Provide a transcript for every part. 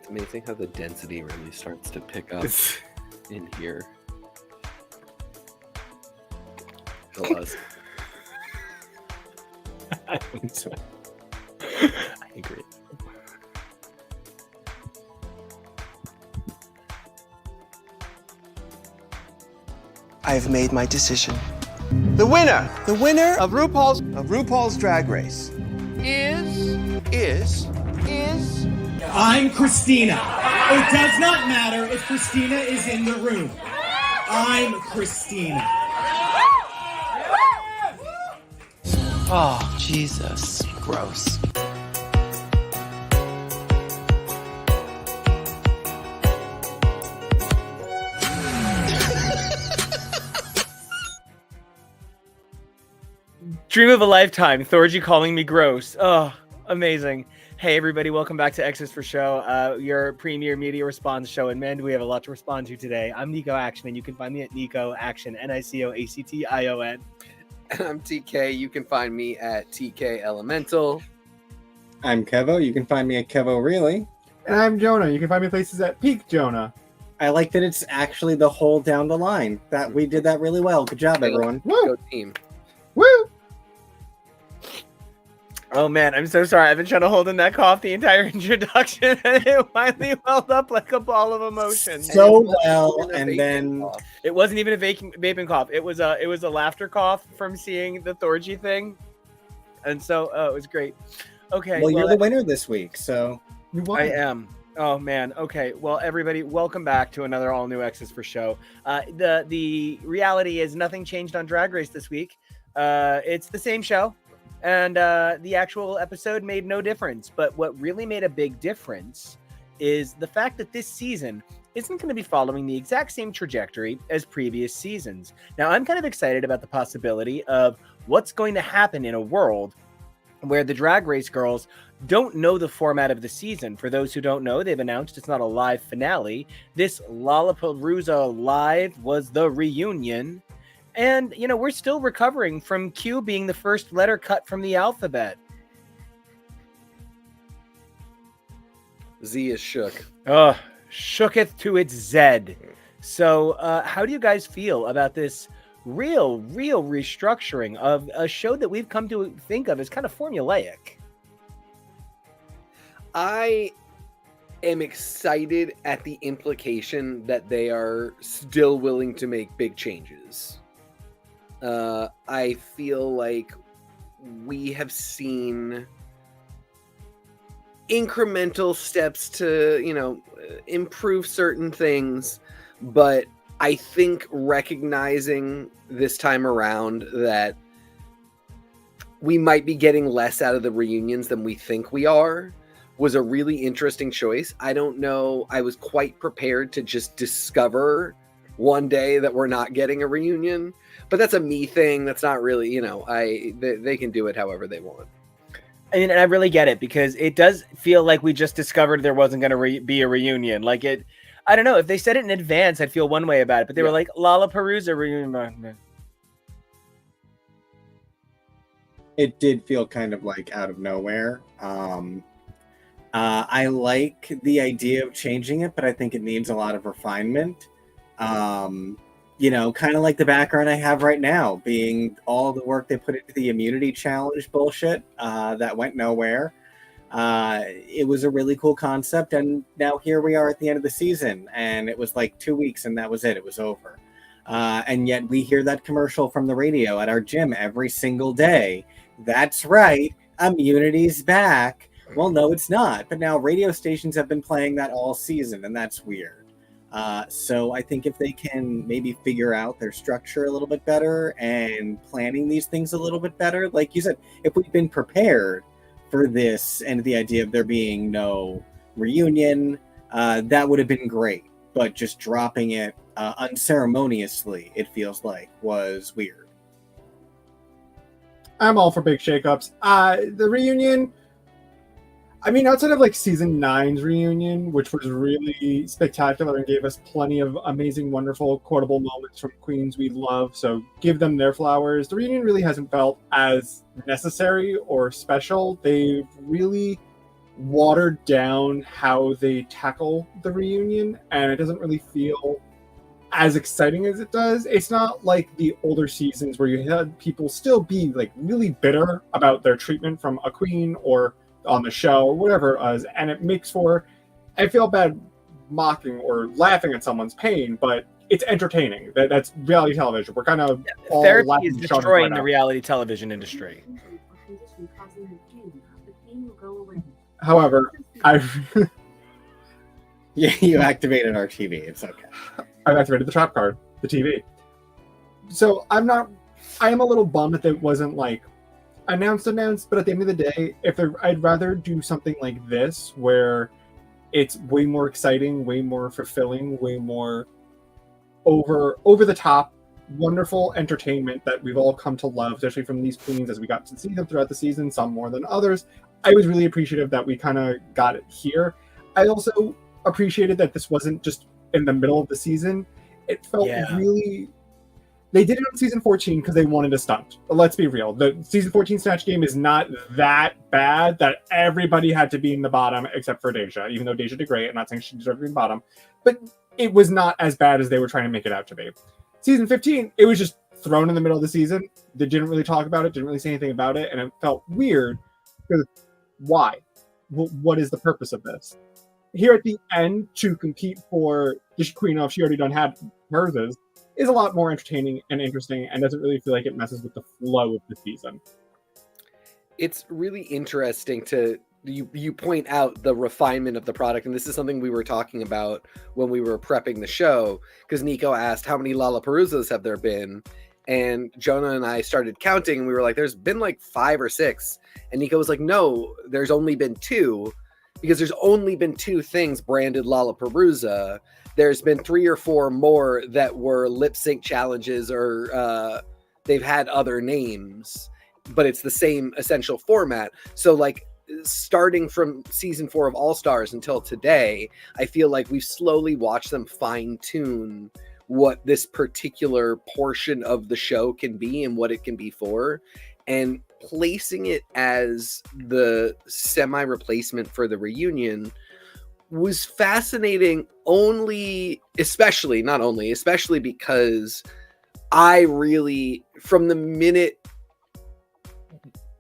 It's amazing how the density really starts to pick up in here. It was. I think so. I agree. I've made my decision. The winner of RuPaul's Drag Race is I'm Christina. It does not matter if Christina is in the room. I'm Christina. Oh, Jesus. Gross. Dream of a lifetime. Thorgy calling me gross. Oh, amazing. Hey, everybody. Welcome back to X's for Show, your premier media response show. And man, do we have a lot to respond to today. I'm Nico Action, and you can find me at Nico Action, NicoAction. And I'm TK. You can find me at TK Elemental. I'm Kevo. You can find me at Kevo Really. And I'm Jonah. You can find me places at Peak Jonah. I like that it's actually the whole down the line. That we did that really well. Good job, everyone. Go team. Woo! Oh, man. I'm so sorry. I've been trying to hold in that cough the entire introduction, and it finally welled up like a ball of emotion. So well, and then It wasn't even a vaping cough. It was a laughter cough from seeing the Thorgy thing. And so it was great. Okay. well, you're the winner this week, so You won. I am. Oh man. Okay. Well, everybody, welcome back to another all new X's for Show. The reality is nothing changed on Drag Race this week. It's the same show, and the actual episode made no difference. But what really made a big difference is the fact that this season isn't going to be following the exact same trajectory as previous seasons. Now, I'm kind of excited about the possibility of what's going to happen in a world where the Drag Race girls don't know the format of the season. For those who don't know, they've announced it's not a live finale. This LaLaPaRuza live was the reunion. And, you know, we're still recovering from Q being the first letter cut from the alphabet. Z is shook. Shooketh to its Z. So how do you guys feel about this real restructuring of a show that we've come to think of as kind of formulaic? I am excited at the implication that they are still willing to make big changes. I feel like we have seen incremental steps to, improve certain things, but I think recognizing this time around that we might be getting less out of the reunions than we think we are was a really interesting choice. I don't know. I was quite prepared to just discover one day that we're not getting a reunion, but that's a me thing. That's not really, they can do it however they want. And I really get it, because it does feel like we just discovered there wasn't going to be a reunion. Like it, I don't know. If they said it in advance, I'd feel one way about it. But they were like, LaLaPaRuza reunion. it did feel kind of like out of nowhere. I like the idea of changing it, but I think it needs a lot of refinement. Kind of like the background I have right now, being all the work they put into the immunity challenge bullshit that went nowhere. It was a really cool concept, and now here we are at the end of the season, and it was like 2 weeks, and that was it. It was over. And yet we hear that commercial from the radio at our gym every single day. That's right, immunity's back. Well, no, it's not. But now radio stations have been playing that all season, and that's weird. So I think if they can maybe figure out their structure a little bit better and planning these things a little bit better, like you said, if we've been prepared for this and the idea of there being no reunion, that would have been great. But just dropping it unceremoniously, it feels like, was weird. I'm all for big shakeups. The reunion, I mean, outside of like season 9's reunion, which was really spectacular and gave us plenty of amazing, wonderful, quotable moments from queens we love, so give them their flowers. The reunion really hasn't felt as necessary or special. They've really watered down how they tackle the reunion, and it doesn't really feel as exciting as it does. It's not like the older seasons where you had people still be like really bitter about their treatment from a queen or on the show or whatever it was, and it makes for, I feel bad mocking or laughing at someone's pain, but it's entertaining. That's reality television. We're kind of all Therapy laughing is and shouting destroying right the now. reality television industry. However, You activated our TV. It's okay. I've activated the trap card, the TV. So I am a little bummed that it wasn't like announced, but at the end of the day, I'd rather do something like this where it's way more exciting, way more fulfilling, way more over the top, wonderful entertainment that we've all come to love, especially from these queens as we got to see them throughout the season, some more than others. I was really appreciative that we kind of got it here. I also appreciated that this wasn't just in the middle of the season. It felt really... They did it on season 14 because they wanted a stunt. But let's be real. The season 14 Snatch Game is not that bad that everybody had to be in the bottom except for Deja. Even though Deja did great, I'm not saying she deserved to be in the bottom. But it was not as bad as they were trying to make it out to be. Season 15, it was just thrown in the middle of the season. They didn't really talk about it, didn't really say anything about it, and it felt weird. Because why? What is the purpose of this? Here at the end, to compete for the queen of, she already done had hers, is a lot more entertaining and interesting and doesn't really feel like it messes with the flow of the season. It's really interesting to you point out the refinement of the product, and this is something we were talking about when we were prepping the show, because Nico asked how many LaLaPaRuzas have there been, and Jonah and I started counting, and we were like, there's been like 5 or 6, and Nico was like, no, there's only been 2, because there's only been 2 things branded LaLaPaRuza. There's been 3 or 4 more that were lip sync challenges, or they've had other names, but it's the same essential format. So like starting from season 4 of All Stars until today, I feel like we've slowly watched them fine tune what this particular portion of the show can be and what it can be for, and placing it as the semi replacement for the reunion was fascinating, especially because I really, from the minute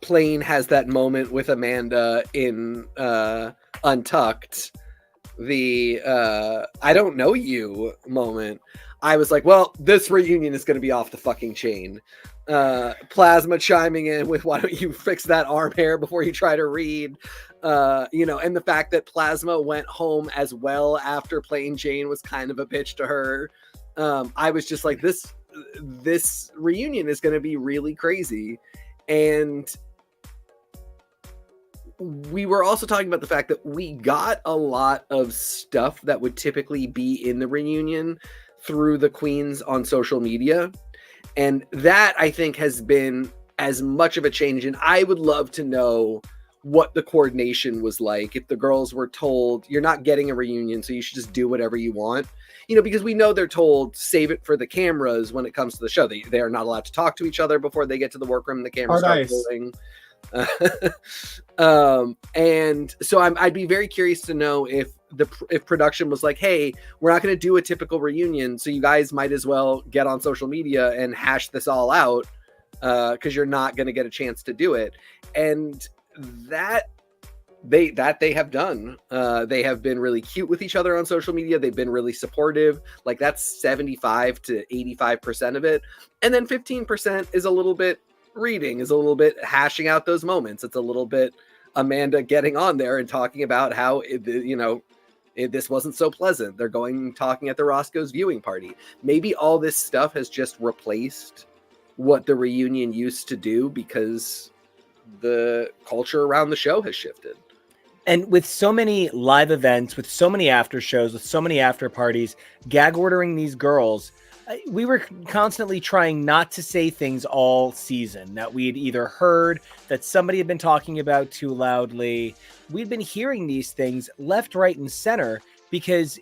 Plane has that moment with Amanda in Untucked, the I don't know you moment, I was like, well, this reunion is going to be off the fucking chain. Plasma chiming in with, why don't you fix that arm hair before you try to read? And the fact that Plasma went home as well after Plain Jane was kind of a bitch to her. I was just like, this reunion is going to be really crazy. And we were also talking about the fact that we got a lot of stuff that would typically be in the reunion through the queens on social media. And that, I think, has been as much of a change. And I would love to know what the coordination was like if the girls were told, you're not getting a reunion, so you should just do whatever you want. Because we know they're told, save it for the cameras when it comes to the show. They are not allowed to talk to each other before they get to the workroom. The cameras start rolling. And so I'd be very curious to know if production was like, hey, we're not going to do a typical reunion, so you guys might as well get on social media and hash this all out, because you're not going to get a chance to do it. And that they have done. They have been really cute with each other on social media. They've been really supportive. Like, that's 75 to 85% of it. And then 15% is a little bit reading, is a little bit hashing out those moments. It's a little bit Amanda getting on there and talking about how this wasn't so pleasant. They're talking at the Roscoe's viewing party. Maybe all this stuff has just replaced what the reunion used to do because the culture around the show has shifted. And with so many live events, with so many after shows, with so many after parties, gag ordering these girls, we were constantly trying not to say things all season that we'd either heard, that somebody had been talking about too loudly. We'd been hearing these things left, right, and center because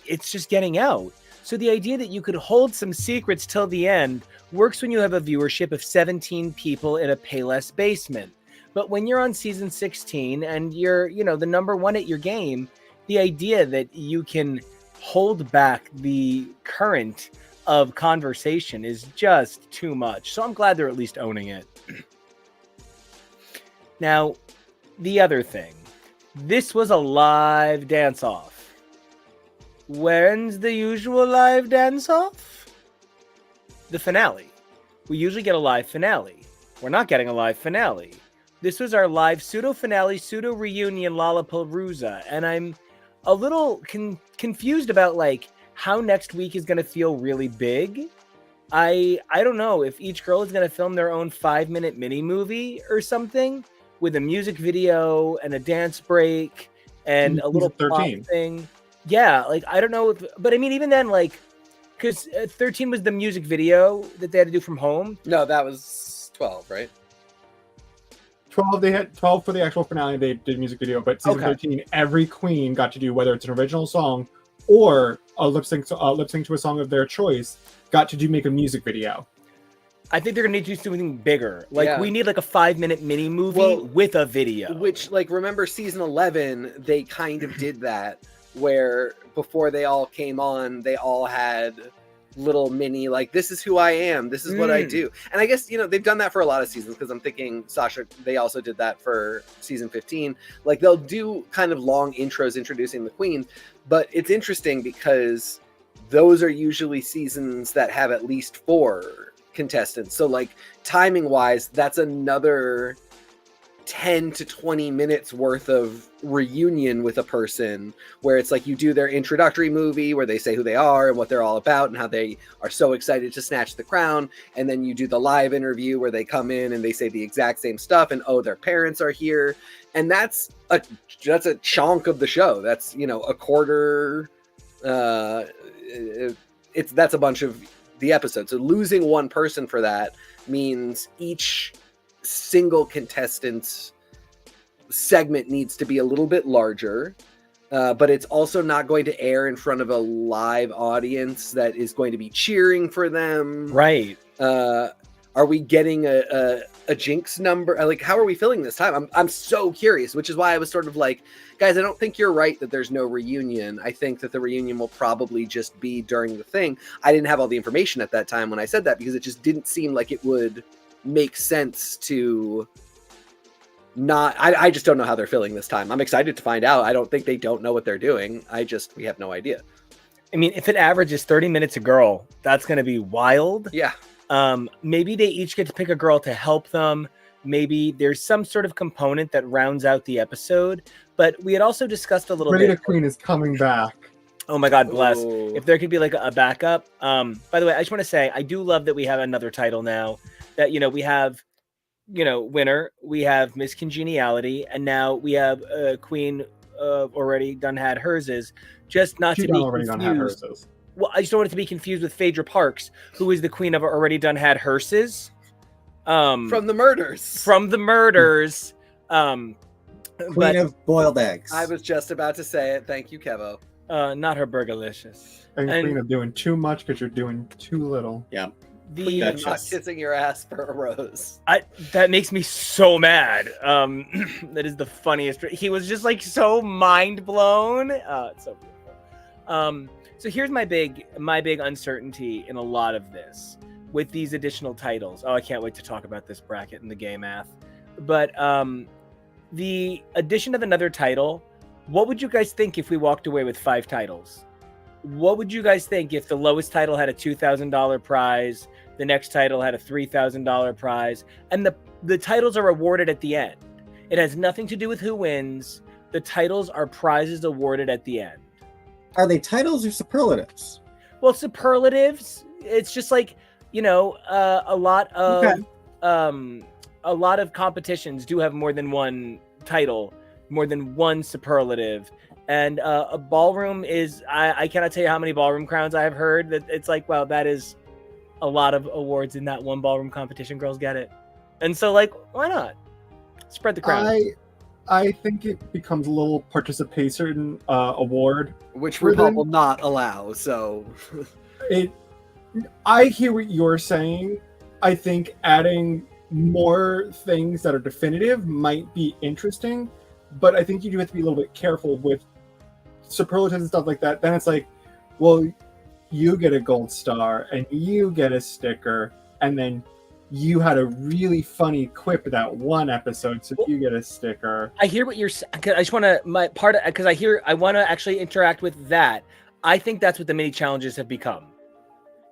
it's just getting out. So the idea that you could hold some secrets till the end works when you have a viewership of 17 people in a Payless basement. But when you're on season 16 and you're, you know, the number one at your game, the idea that you can hold back the current of conversation is just too much. So I'm glad they're at least owning it. Now, the other thing, this was a live dance-off. When's the usual live dance-off? The finale. We usually get a live finale. We're not getting a live finale. This was our live pseudo-finale, pseudo-reunion LaLaPaRuza, and I'm a little confused about, like, how next week is going to feel really big. I don't know if each girl is going to film their own 5-minute mini movie or something with a music video and a dance break and a little plot thing. Yeah, like, I don't know. But I mean, even then, like, because 13 was the music video that they had to do from home. No, that was 12, right? 12, they had 12 for the actual finale. They did music video, but season 13, every queen got to do, whether it's an original song or a lip sync to a song of their choice, got to make a music video. I think they're gonna need to do something bigger. Like, we need like a 5-minute mini movie with a video. Which, like, remember season 11, they kind of did that, where before they all came on, they all had little mini, like, this is who I am, this is what I do. And I guess, you know, they've done that for a lot of seasons, because I'm thinking Sasha, they also did that for season 15. Like, they'll do kind of long intros introducing the queens, but it's interesting because those are usually seasons that have at least 4 contestants. So, like, timing wise, that's another 10 to 20 minutes worth of reunion with a person, where it's like you do their introductory movie where they say who they are and what they're all about and how they are so excited to snatch the crown, and then you do the live interview where they come in and they say the exact same stuff and, oh, their parents are here, and that's a chunk of the show. That's, you know, a quarter. That's a bunch of the episode. So losing one person for that means each single contestant's segment needs to be a little bit larger, but it's also not going to air in front of a live audience that is going to be cheering for them. Right. Are we getting a jinx number? Like, how are we filling this time? I'm so curious, which is why I was sort of like, guys, I don't think you're right that there's no reunion. I think that the reunion will probably just be during the thing. I didn't have all the information at that time when I said that, because it just didn't seem like it would make sense to not. I just don't know how they're filling this time. I'm excited to find out. I don't think they don't know what they're doing. We have no idea. I mean, if it averages 30 minutes a girl, that's going to be wild. Yeah. Maybe they each get to pick a girl to help them. Maybe there's some sort of component that rounds out the episode. But we had also discussed a little bit. Rita Queen is coming back. Oh my God, bless. Ooh. If there could be like a backup. By the way, I just want to say, I do love that we have another title now. That, you know, we have, you know, Winner, we have Miss Congeniality, and now we have Queen already done had hers. Just not to be confused. Well, I just don't want it to be confused with Phaedra Parks, who is the queen of already done had herses. From the murders. Queen of boiled eggs. I was just about to say it. Thank you, Kevo. Not her burgalicious. And queen of doing too much because you're doing too little. Yeah. Not kissing your ass for a rose. That makes me so mad. That is the funniest. He was just like so mind blown. It's so beautiful. So here's my big uncertainty in a lot of this with these additional titles. Oh, I can't wait to talk about this bracket and the gay math. But the addition of another title, what would you guys think if we walked away with 5 titles? What would you guys think if the lowest title had a $2,000 prize, the next title had a $3,000 prize, and the titles are awarded at the end? It has nothing to do with who wins. The titles are prizes awarded at the end. Are they titles or superlatives? Well, superlatives, it's just like, you know, a lot of competitions do have more than one title, more than one superlative. And a ballroom is, I cannot tell you how many ballroom crowns I have heard that it's like, wow, that is a lot of awards in that one ballroom competition. Girls get it. And so, like, why not? Spread the crown. I think it becomes a little participation award. Which RuPaul will not allow, so... I hear what you're saying. I think adding more things that are definitive might be interesting, but I think you do have to be a little bit careful with superlatives and stuff like that. Then it's like, well, you get a gold star and you get a sticker, and then you had a really funny quip that one episode, so you get a sticker. I hear what you're saying. I just want to because I want to actually interact with that. I think that's what the mini challenges have become.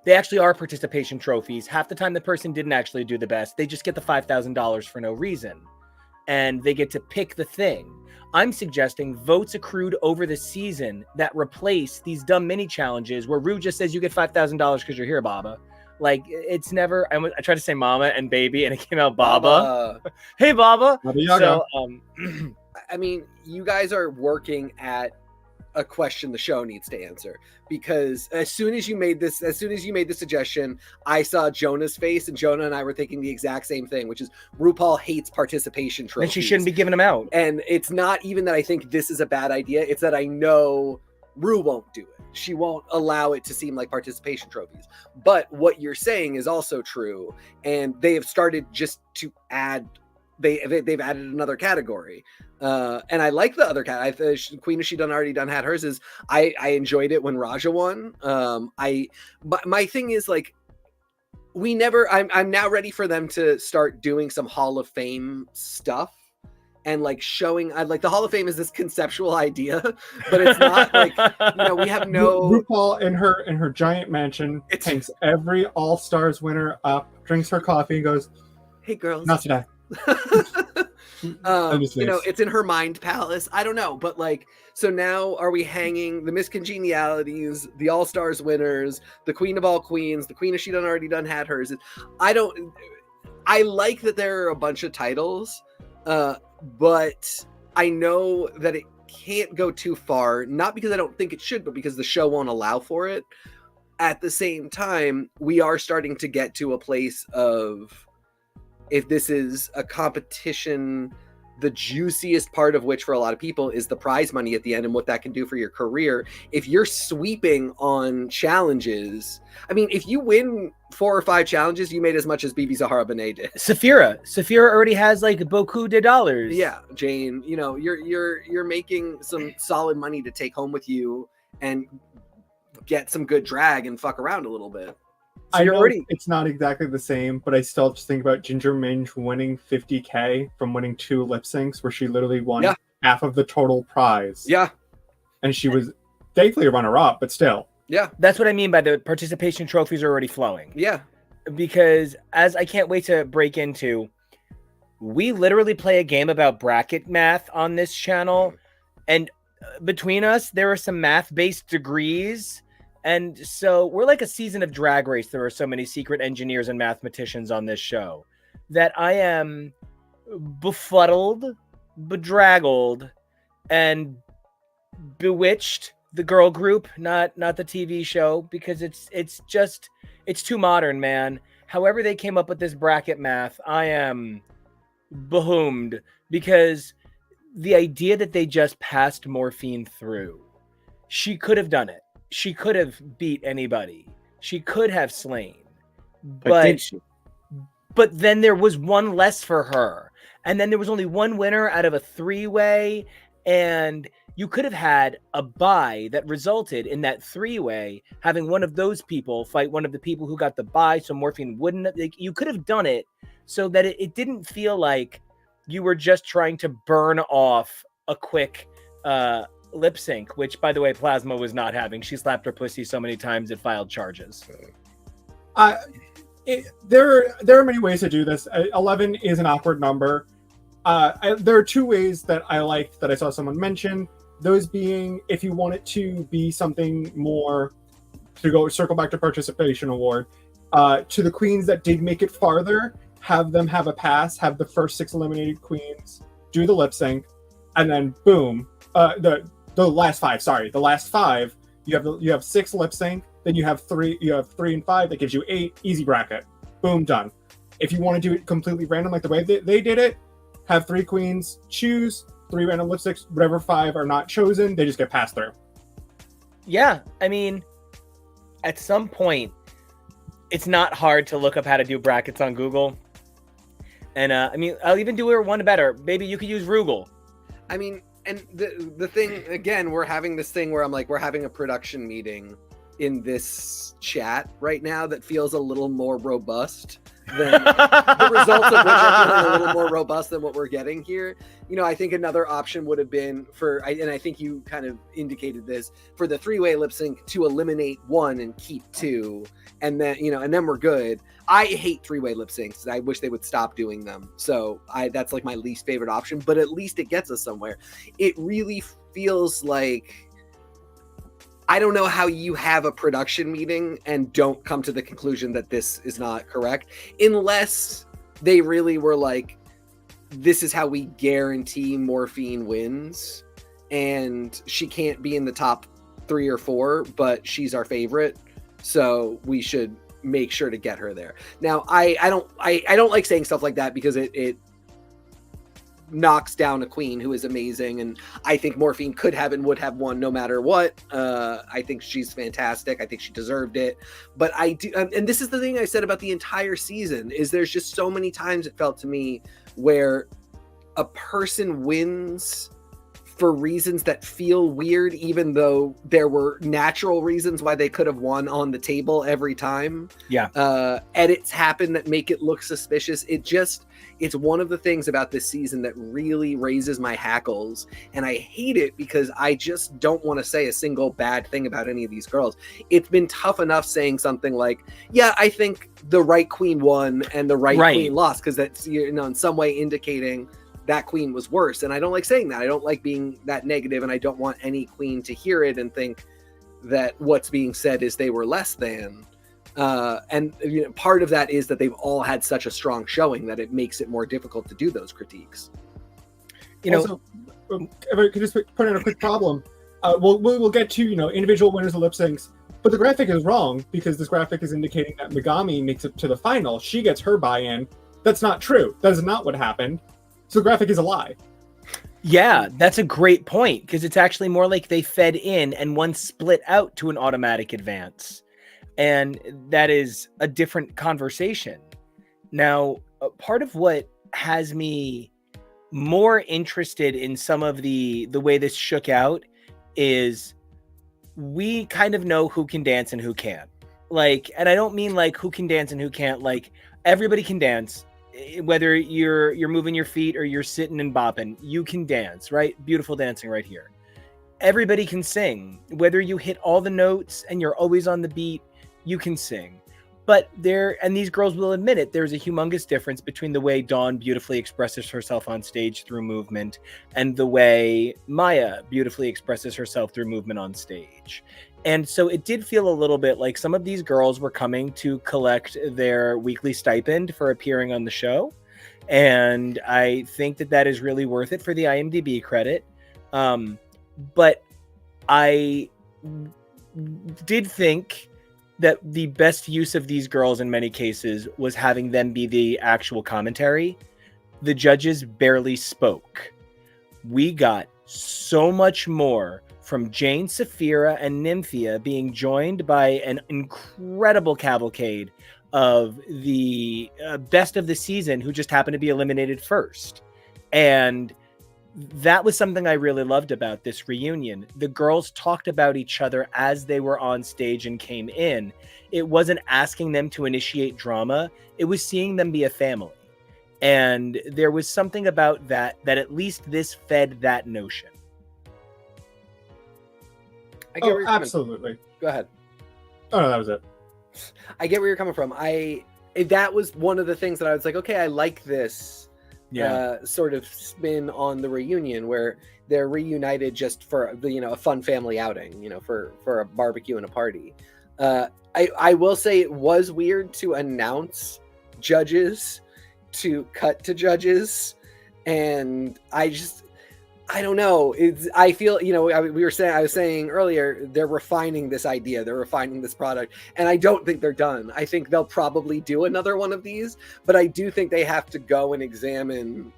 They actually are participation trophies. Half the time, the person didn't actually do the best. They just get the $5,000 for no reason, and they get to pick the thing. I'm suggesting votes accrued over the season that replace these dumb mini challenges where Rue just says you get $5,000 because you're here, Baba. Like, it's never. I tried to say mama and baby, and it came out Baba. Hey, Baba. So, I mean, you guys are working at a question the show needs to answer, because as soon as you made the suggestion, I saw Jonah's face, and Jonah and I were thinking the exact same thing, which is RuPaul hates participation trophies. And she shouldn't be giving them out. And it's not even that I think this is a bad idea. It's that I know Rue won't do it. She won't allow it to seem like participation trophies. But what you're saying is also true. And they have started just to add, they've added another category. And I like the other Queen of She Done Already Done had hers is, I enjoyed it when Raja won. But my thing is, like, I'm now ready for them to start doing some Hall of Fame stuff. And like showing, like, the Hall of Fame is this conceptual idea, but it's not like, we have no. RuPaul in her giant mansion takes every All Stars winner up, drinks her coffee, and goes, "Hey girls, not today." It's in her mind palace. I don't know, but like, so now are we hanging the Miss Congenialities, the All Stars winners, the Queen of All Queens, the Queen of She Done Already Done had hers? I like that there are a bunch of titles. But I know that it can't go too far, not because I don't think it should, but because the show won't allow for it. At the same time, we are starting to get to a place of, if this is a competition, the juiciest part of which for a lot of people is the prize money at the end and what that can do for your career. If you're sweeping on challenges, I mean, if you win 4 or 5 challenges, you made as much as Bibi Zahara Benet did. Saphira already has like beaucoup de dollars. Yeah, Jane, you're making some solid money to take home with you and get some good drag and fuck around a little bit. So it's not exactly the same, but I still just think about Ginger Minge winning $50K from winning 2 lip syncs where she literally won half of the total prize. Yeah. And she was thankfully a runner-up, but still. Yeah. That's what I mean by the participation trophies are already flowing. Yeah. Because as I can't wait to break into, we literally play a game about bracket math on this channel. And between us, there are some math-based degrees. And so we're like a season of Drag Race. There are so many secret engineers and mathematicians on this show that I am befuddled, bedraggled, and bewitched. The girl group, not the TV show, because it's too modern, man. However they came up with this bracket math, I am behoomed, because the idea that they just passed Morphine through, she could have done it. She could have beat anybody. She could have slain. But did she? But then there was one less for her. And then there was only one winner out of a 3-way. And you could have had a bye that resulted in that 3-way having one of those people fight one of the people who got the bye, so Morphine wouldn't. Like, you could have done it so that it didn't feel like you were just trying to burn off a quick lip sync, which, by the way, Plasma was not having. She slapped her pussy so many times it filed charges. There are many ways to do this. 11 is an awkward number. There are 2 ways that I liked that I saw someone mention. Those being, if you want it to be something more, to circle back to participation award, to the queens that did make it farther, have them have a pass, have the first 6 eliminated queens do the lip sync, and then boom, the last 5, you have 6 lip sync, then you have 3 and 5, that gives you 8, easy bracket, boom, done. If you want to do it completely random like the way they did it, have 3 queens choose 3 random lip syncs, whatever 5 are not chosen, they just get passed through. Yeah, I mean, at some point, it's not hard to look up how to do brackets on Google. And I mean, I'll even do her one better. Maybe you could use Rugal. I mean, and the thing, again, we're having this thing where I'm like, we're having a production meeting in this chat right now that feels a little more robust than the results of which are feeling a little more robust than what we're getting here. You know, I think another option would have been and I think you kind of indicated this, for the 3-way lip sync to eliminate 1 and keep 2, and then, you know, and then we're good. I hate 3-way lip syncs. I wish they would stop doing them. So that's like my least favorite option, but at least it gets us somewhere. It really feels like, I don't know how you have a production meeting and don't come to the conclusion that this is not correct, unless they really were like, this is how we guarantee Morphine wins, and she can't be in the top 3 or 4, but she's our favorite, so we should make sure to get her there. Now, I don't like saying stuff like that because it knocks down a queen who is amazing, and I think Morphine could have and would have won no matter what. I think she's fantastic. I think she deserved it. But I do, and this is the thing I said about the entire season, is there's just so many times it felt to me where a person wins for reasons that feel weird, even though there were natural reasons why they could have won on the table every time. Yeah. Edits happen that make it look suspicious. It's one of the things about this season that really raises my hackles, and I hate it because I just don't want to say a single bad thing about any of these girls. It's been tough enough saying something like, yeah, I think the right queen won and the right queen lost, because that's, you know, in some way indicating that queen was worse. And I don't like saying that. I don't like being that negative, and I don't want any queen to hear it and think that what's being said is they were less than. And you know, part of that is that they've all had such a strong showing that it makes it more difficult to do those critiques. You know, also, if I could just point out a quick problem, we'll get to, you know, individual winners of lip syncs, but the graphic is wrong, because this graphic is indicating that Megami makes it to the final. She gets her buy-in. That's not true. That is not what happened. So the graphic is a lie. Yeah, that's a great point, because it's actually more like they fed in and one split out to an automatic advance. And that is a different conversation. Now, part of what has me more interested in some of the way this shook out is we kind of know who can dance and who can't. Like, and I don't mean like who can dance and who can't. Like, everybody can dance. Whether you're moving your feet or you're sitting and bopping, you can dance, right? Beautiful dancing right here. Everybody can sing. Whether you hit all the notes and you're always on the beat, you can sing. But and these girls will admit it, there's a humongous difference between the way Dawn beautifully expresses herself on stage through movement and the way Maya beautifully expresses herself through movement on stage. And so it did feel a little bit like some of these girls were coming to collect their weekly stipend for appearing on the show. And I think that is really worth it for the IMDb credit. But I did think that the best use of these girls in many cases was having them be the actual commentary. The judges barely spoke. We got so much more from Jane, Saphira, and Nymphia being joined by an incredible cavalcade of the best of the season who just happened to be eliminated first. And that was something I really loved about this reunion. The girls talked about each other as they were on stage and came in. It wasn't asking them to initiate drama. It was seeing them be a family. And there was something about that at least this fed that notion. I get where you're absolutely. Go ahead. Oh, no, that was it. I get where you're coming from. That was one of the things that I was like, okay, I like this sort of spin on the reunion where they're reunited just for a fun family outing, for a barbecue and a party. I will say it was weird to announce judges to cut to judges, and I don't know. I feel, I was saying earlier, they're refining this idea. They're refining this product. And I don't think they're done. I think they'll probably do another one of these, but I do think they have to go and examine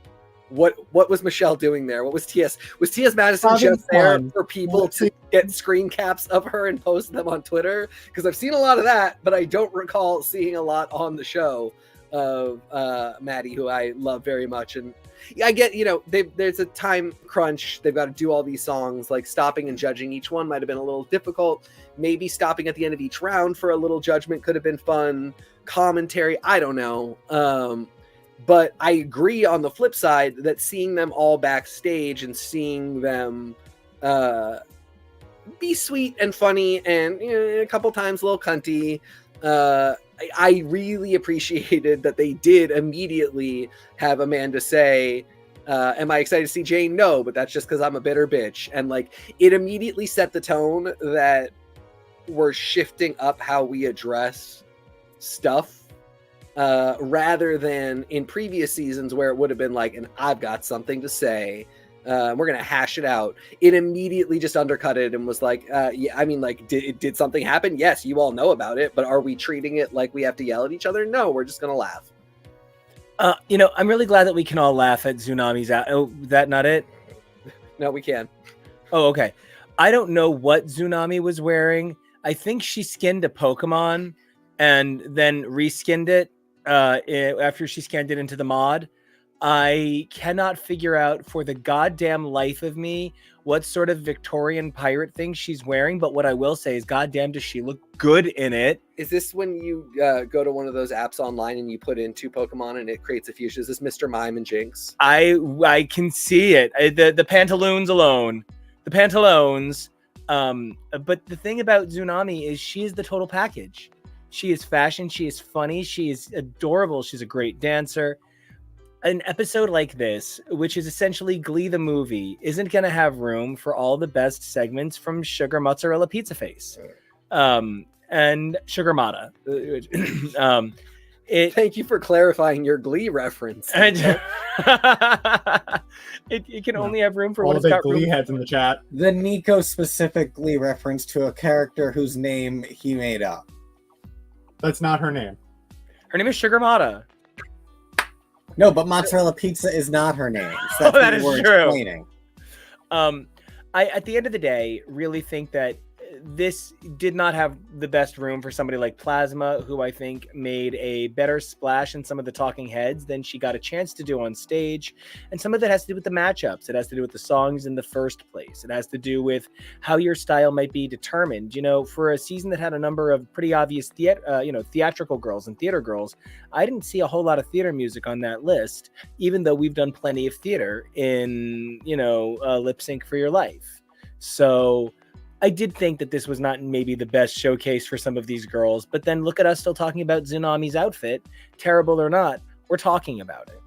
what was Michelle doing there? What was T.S.? Was T.S. Madison just there for people to get screen caps of her and post them on Twitter? Because I've seen a lot of that, but I don't recall seeing a lot on the show. Maddie, who I love very much. And I get, there's a time crunch. They've got to do all these songs. Like stopping and judging each one might have been a little difficult. Maybe stopping at the end of each round for a little judgment could have been fun. Commentary, I don't know. But I agree on the flip side that seeing them all backstage and seeing them be sweet and funny and a couple times a little cunty, I really appreciated that they did immediately have Amanda say, am I excited to see Jane? No, but that's just because I'm a bitter bitch. And like it immediately set the tone that we're shifting up how we address stuff. Rather than in previous seasons where it would have been like, and I've got something to say, we're going to hash it out. It immediately just undercut it and was like, yeah, I mean, like, did something happen? Yes, you all know about it, but are we treating it like we have to yell at each other? No, we're just going to laugh. I'm really glad that we can all laugh at Tsunami's out. Oh, that not it? No, we can. Oh, okay. I don't know what Tsunami was wearing. I think she skinned a Pokemon and then reskinned it after she scanned it into the mod. I cannot figure out for the goddamn life of me what sort of Victorian pirate thing she's wearing, but what I will say is goddamn does she look good in it. Is this when you go to one of those apps online and you put in 2 Pokemon and it creates a fusion? Is this Mr. Mime and Jinx? I can see it. The pantaloons alone. The pantaloons. But the thing about Tsunami is she is the total package. She is fashion. She is funny. She is adorable. She's a great dancer. An episode like this, which is essentially Glee the movie, isn't going to have room for all the best segments from Sugar Mozzarella Pizza Face and Sugar Mata. Thank you for clarifying your Glee reference. It can only have room for all what the it's got Glee room. heads in the chat. The Nico specific Glee reference to a character whose name he made up. That's not her name. Her name is Sugar Mata. No, but mozzarella pizza is not her name. So that's that what is we're true. explaining. I, at the end of the day, really think that this did not have the best room for somebody like Plasma, who I think made a better splash in some of the talking heads than she got a chance to do on stage. And some of that has to do with the matchups. It has to do with the songs in the first place. It has to do with how your style might be determined. For a season that had a number of pretty obvious theatrical girls and theater girls, I didn't see a whole lot of theater music on that list, even though we've done plenty of theater in, Lip Sync for Your Life. So I did think that this was not maybe the best showcase for some of these girls, but then look at us still talking about Tsunami's outfit. Terrible or not, we're talking about it.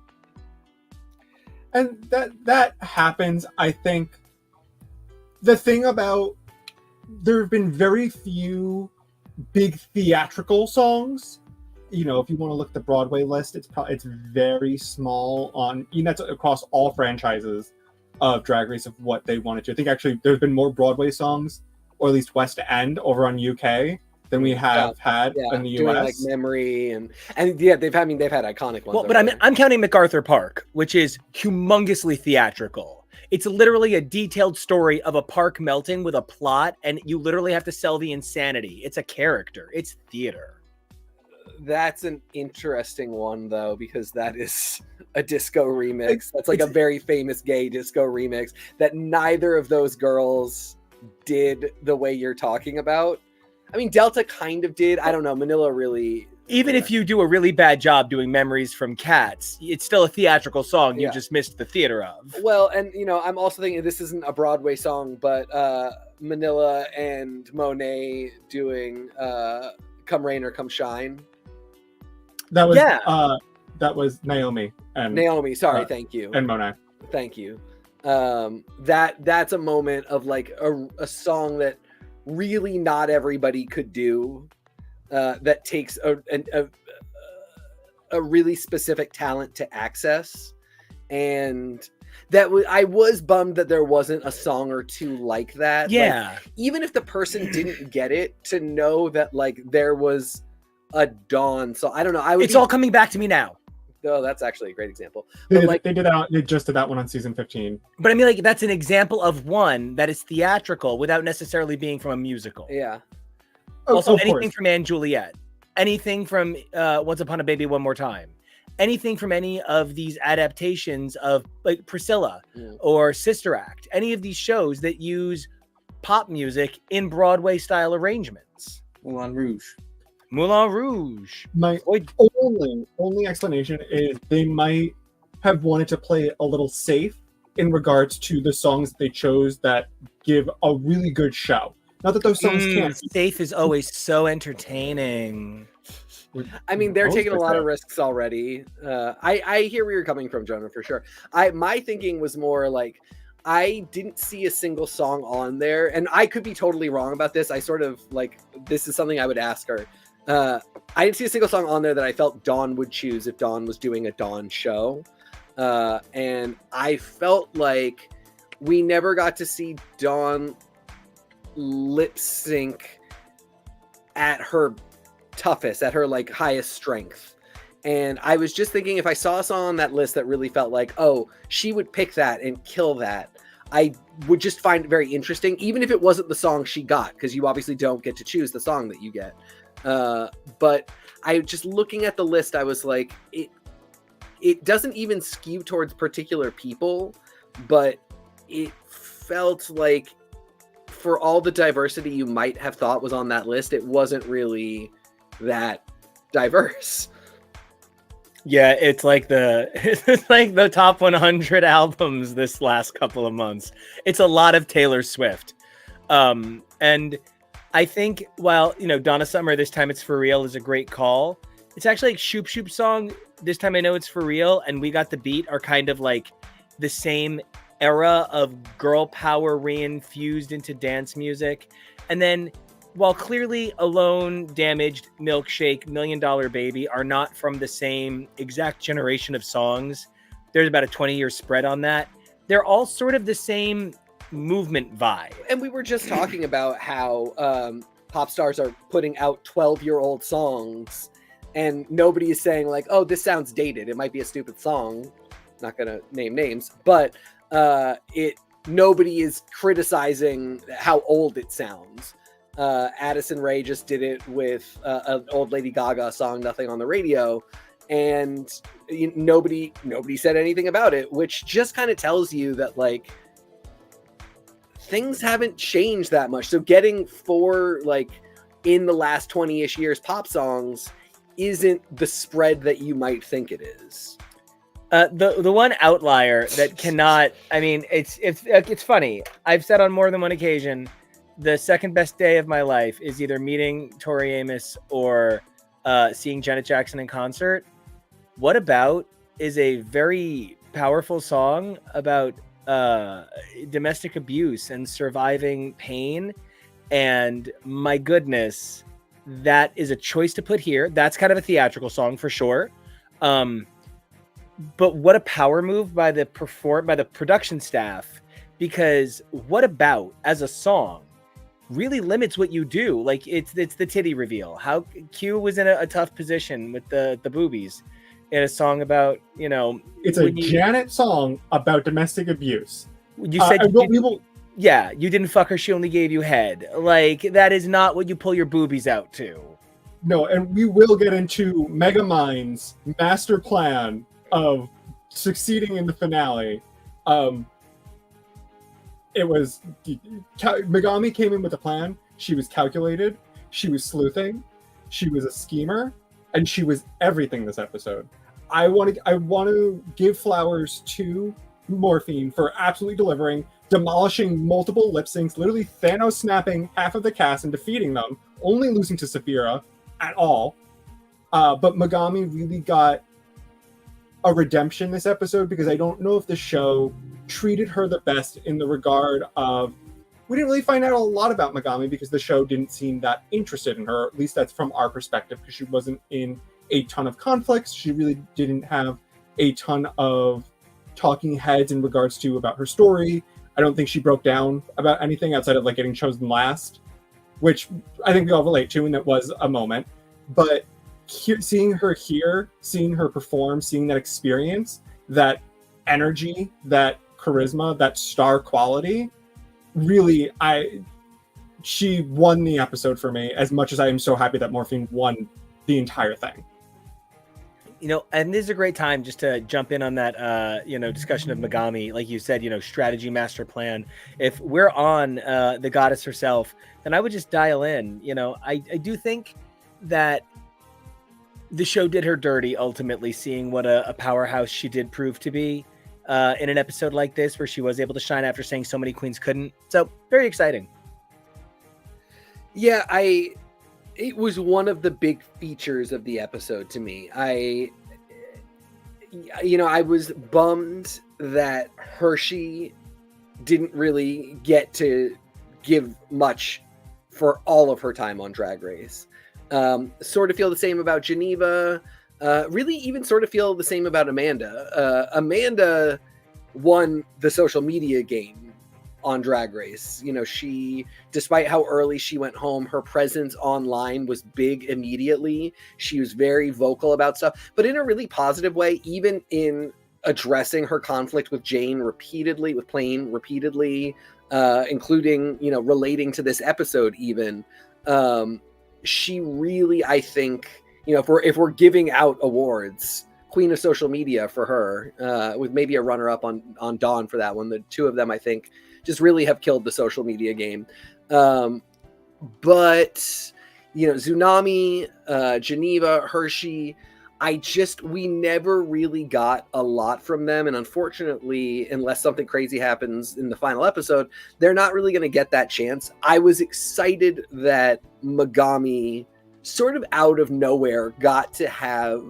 And that happens, I think. The thing about, there have been very few big theatrical songs. If you want to look at the Broadway list, it's very small on, that's across all franchises of Drag Race of what they wanted to. I think actually there's been more Broadway songs, or at least West End over on UK, than we have had in the US. Doing like Memory and yeah, they've had iconic ones. Well, but I'm counting MacArthur Park, which is humongously theatrical. It's literally a detailed story of a park melting with a plot, and you literally have to sell the insanity. It's a character. It's theater. That's an interesting one, though, because that is a disco remix. That's like a very famous gay disco remix that neither of those girls did the way you're talking about. I mean, Delta kind of did. I don't know. Manila really... Even if you do a really bad job doing Memories from Cats, it's still a theatrical song you just missed the theater of. Well, and, I'm also thinking this isn't a Broadway song, but Manila and Monet doing Come Rain or Come Shine. That was Naomi. Sorry, thank you. And Monet. Thank you. That's a moment of like a song that really not everybody could do. That takes a really specific talent to access, and I was bummed that there wasn't a song or two like that. Yeah, like, even if the person didn't get it, to know that like there was a Dawn. So I don't know. It's all coming back to me now. Oh, that's actually a great example. They just did that one on season 15. But I mean, like, that's an example of one that is theatrical without necessarily being from a musical. Yeah. Also, anything from Anne Juliet. anything from Once Upon a Baby One More Time, anything from any of these adaptations of like Priscilla or Sister Act, any of these shows that use pop music in Broadway style arrangements. Moulin Rouge. Moulin Rouge. My only explanation is they might have wanted to play a little safe in regards to the songs that they chose that give a really good show. Not that those songs can't. Safe is always so entertaining. I mean, they're taking a lot of risks already. I hear where you're coming from, Jonah, for sure. My thinking was more like, I didn't see a single song on there, and I could be totally wrong about this. I sort of like, this is something I would ask her. I didn't see a single song on there that I felt Dawn would choose if Dawn was doing a Dawn show. And I felt like we never got to see Dawn lip sync at her toughest, at her like highest strength. And I was just thinking, if I saw a song on that list that really felt like, oh, she would pick that and kill that, I would just find it very interesting, even if it wasn't the song she got, because you obviously don't get to choose the song that you get. But I just looking at the list, I was like, it doesn't even skew towards particular people, but it felt like for all the diversity you might have thought was on that list, it wasn't really that diverse. Yeah, it's like the top 100 albums this last couple of months. It's a lot of Taylor Swift. And I think while, Donna Summer, This Time It's For Real is a great call. It's actually like Shoop Shoop song, This Time I Know It's For Real, and We Got the Beat are kind of like the same era of girl power reinfused into dance music. And then while clearly Alone, Damaged, Milkshake, $1 Million Baby are not from the same exact generation of songs, there's about a 20-year spread on that. They're all sort of the same movement vibe. And we were just talking about how pop stars are putting out 12-year-old songs, and nobody is saying like, oh, this sounds dated. It might be a stupid song. Not going to name names, but nobody is criticizing how old it sounds. Addison Rae just did it with an old Lady Gaga song, Nothing on the Radio, and nobody said anything about it, which just kind of tells you that like things haven't changed that much. So getting 4 like in the last 20-ish years pop songs isn't the spread that you might think it is. The one outlier that cannot, I mean, it's funny. I've said on more than one occasion, the second best day of my life is either meeting Tori Amos or seeing Janet Jackson in concert. What About is a very powerful song about domestic abuse and surviving pain. And my goodness, that is a choice to put here. That's kind of a theatrical song for sure. But what a power move by the production staff, because What About as a song really limits what you do. Like it's the titty reveal. How Q was in a tough position with the boobies in a song about, it's a Janet song about domestic abuse. You said you didn't fuck her, she only gave you head. Like that is not what you pull your boobies out to. No, and we will get into Megamind's master plan of succeeding in the finale. It was Megami came in with a plan. She was calculated, she was sleuthing, she was a schemer, and she was everything this episode. I want to give flowers to Morphine for absolutely delivering, demolishing multiple lip syncs, literally Thanos snapping half of the cast and defeating them, only losing to Saphira at all. But Megami really got a redemption this episode, because I don't know if the show treated her the best in the regard of, we didn't really find out a lot about Megami because the show didn't seem that interested in her. At least that's from our perspective, because she wasn't in a ton of conflicts. She really didn't have a ton of talking heads in regards to about her story. I don't think she broke down about anything outside of like getting chosen last, which I think we all relate to, and it was a moment. But seeing her here, seeing her perform, seeing that experience, that energy, that charisma, that star quality, really, she won the episode for me, as much as I am so happy that Morphine won the entire thing. And this is a great time just to jump in on that, discussion of Megami. Like you said, strategy master plan. If we're on the goddess herself, then I would just dial in. I do think that the show did her dirty, ultimately, seeing what a powerhouse she did prove to be in an episode like this, where she was able to shine after saying so many queens couldn't. So very exciting. Yeah, it was one of the big features of the episode to me. I was bummed that Hershey didn't really get to give much for all of her time on Drag Race. Sort of feel the same about Geneva. Really even sort of feel the same about Amanda. Amanda won the social media game on Drag Race. She, despite how early she went home, her presence online was big immediately. She was very vocal about stuff, but in a really positive way, even in addressing her conflict with Jane repeatedly, with Plain repeatedly, including, relating to this episode even. She really, I think, if we're giving out awards, Queen of Social Media for her, with maybe a runner-up on Dawn for that one. The two of them, I think, just really have killed the social media game. But, Tsunami, Geneva, Hershey, we never really got a lot from them. And unfortunately, unless something crazy happens in the final episode, they're not really going to get that chance. I was excited that Megami, sort of out of nowhere, got to have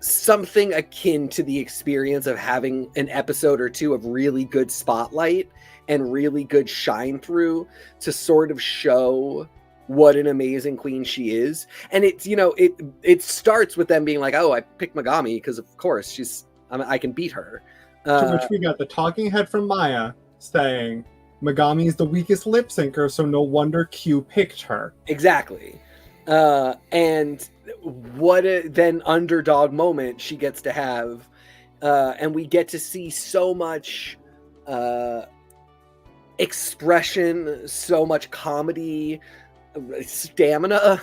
something akin to the experience of having an episode or two of really good spotlight and really good shine through to sort of show what an amazing queen she is. And it's, it starts with them being like, oh, I picked Megami because of course I can beat her. To which we got the talking head from Maya saying Megami is the weakest lip syncer, so no wonder Q picked her. Exactly. And what a then underdog moment she gets to have. And we get to see so much expression, so much comedy, stamina.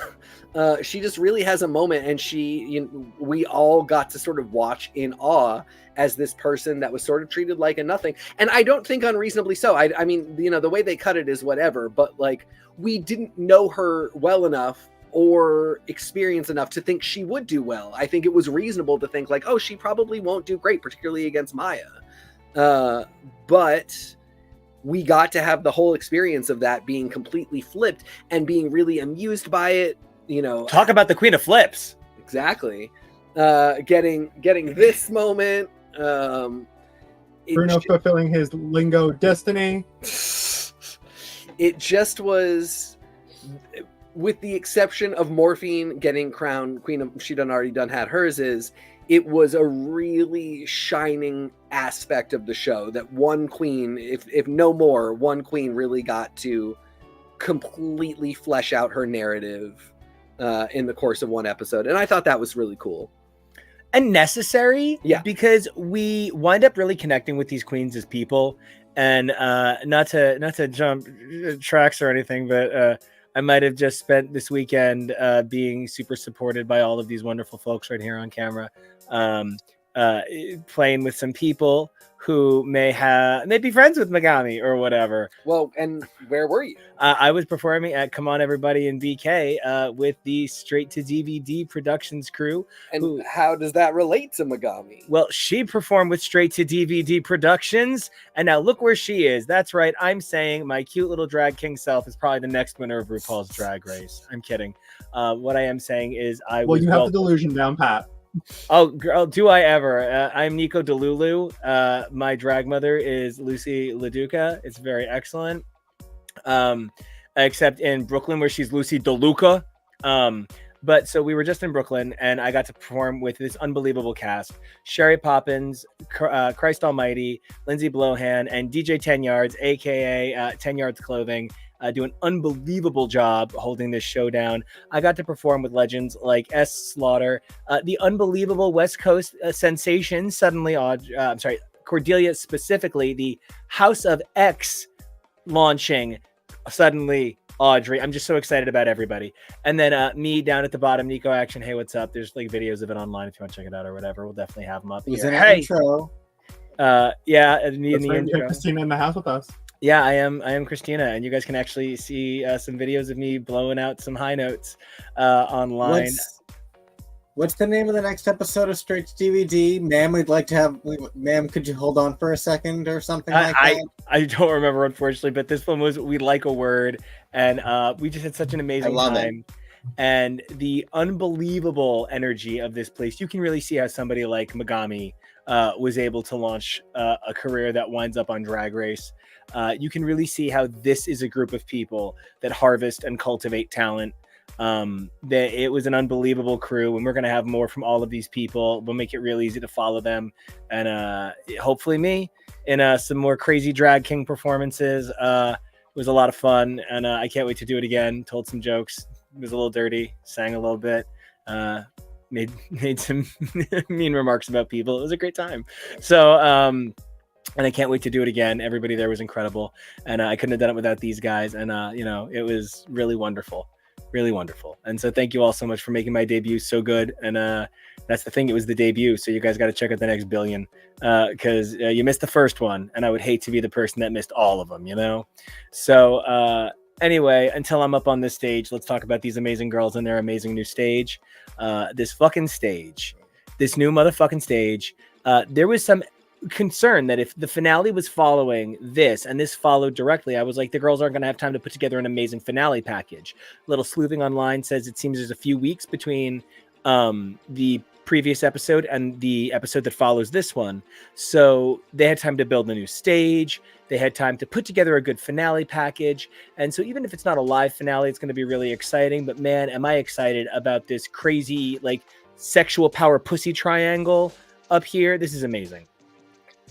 She just really has a moment, and we all got to sort of watch in awe as this person that was sort of treated like a nothing. And I don't think unreasonably so. I mean, the way they cut it is whatever, but like, we didn't know her well enough or experience enough to think she would do well. I think it was reasonable to think like, oh, she probably won't do great, particularly against Maya. But we got to have the whole experience of that being completely flipped and being really amused by it. Talk about the Queen of Flips. Exactly. Getting this moment. Bruno fulfilling his lingo destiny. It just was, with the exception of Morphine getting crowned Queen of, she done already done had hers is, it was a really shining aspect of the show that one queen, if no more, one queen really got to completely flesh out her narrative in the course of one episode. And I thought that was really cool. And necessary, yeah, because we wind up really connecting with these queens as people. And not to jump tracks or anything, but I might have just spent this weekend being super supported by all of these wonderful folks right here on camera, playing with some people who may be friends with Megami or whatever. Well, and where were you? I was performing at Come On Everybody in BK with the Straight to DVD Productions crew. And how does that relate to Megami? Well, she performed with Straight to DVD Productions, and now look where she is. That's right. I'm saying my cute little drag king self is probably the next winner of RuPaul's Drag Race. I'm kidding. What I am saying is you have the delusion down pat. Oh, girl, do I ever? I'm Nico Delulu. My drag mother is Lucy LaDuca. It's very excellent. Except in Brooklyn, where she's Lucy DeLuca. But so we were just in Brooklyn, and I got to perform with this unbelievable cast: Sherry Poppins, Christ Almighty, Lindsay Blohan, and DJ 10 Yards, aka 10 Yards Clothing. Do an unbelievable job holding this show down. I got to perform with legends like S. Slaughter, the unbelievable West Coast sensation, Cordelia specifically, the House of X launching, suddenly Audrey. I'm just so excited about everybody. And then me down at the bottom, Nico Action. Hey, what's up? There's like videos of it online if you want to check it out or whatever. We'll definitely have them up It was here. in our Hey, intro. yeah, in the That's right, we intro. have Christina in the house with us. Yeah, I am Christina, and you guys can actually see some videos of me blowing out some high notes online. What's the name of the next episode of Straight to DVD? Ma'am, we'd like to have... Ma'am, could you hold on for a second or something like that? I don't remember, unfortunately, but this one was We Like a Word, and we just had such an amazing time. And the unbelievable energy of this place. You can really see how somebody like Megami was able to launch a career that winds up on Drag Race. You can really see how this is a group of people that harvest and cultivate talent. It was an unbelievable crew, and we're going to have more from all of these people. We'll make it real easy to follow them, and hopefully me in some more crazy drag king performances. It was a lot of fun, and I can't wait to do it again. Told some jokes, was a little dirty, sang a little bit, made some mean remarks about people. It was a great time. So and I can't wait to do it again. Everybody there was incredible, and I couldn't have done it without these guys. And it was really wonderful. Really wonderful. And so thank you all so much for making my debut so good. And that's the thing, it was the debut, so you guys got to check out the next billion, because you missed the first one, and I would hate to be the person that missed all of them, So anyway, until I'm up on this stage, let's talk about these amazing girls and their amazing new stage. This new motherfucking stage. There was some concern that if the finale was following this and this followed directly, I was like, the girls aren't going to have time to put together an amazing finale package. Little sleuthing online says it seems there's a few weeks between the previous episode and the episode that follows this one, so they had time to build a new stage, they had time to put together a good finale package. And so even if it's not a live finale, it's going to be really exciting. But man, am I excited about this crazy like sexual power pussy triangle up here. This is amazing.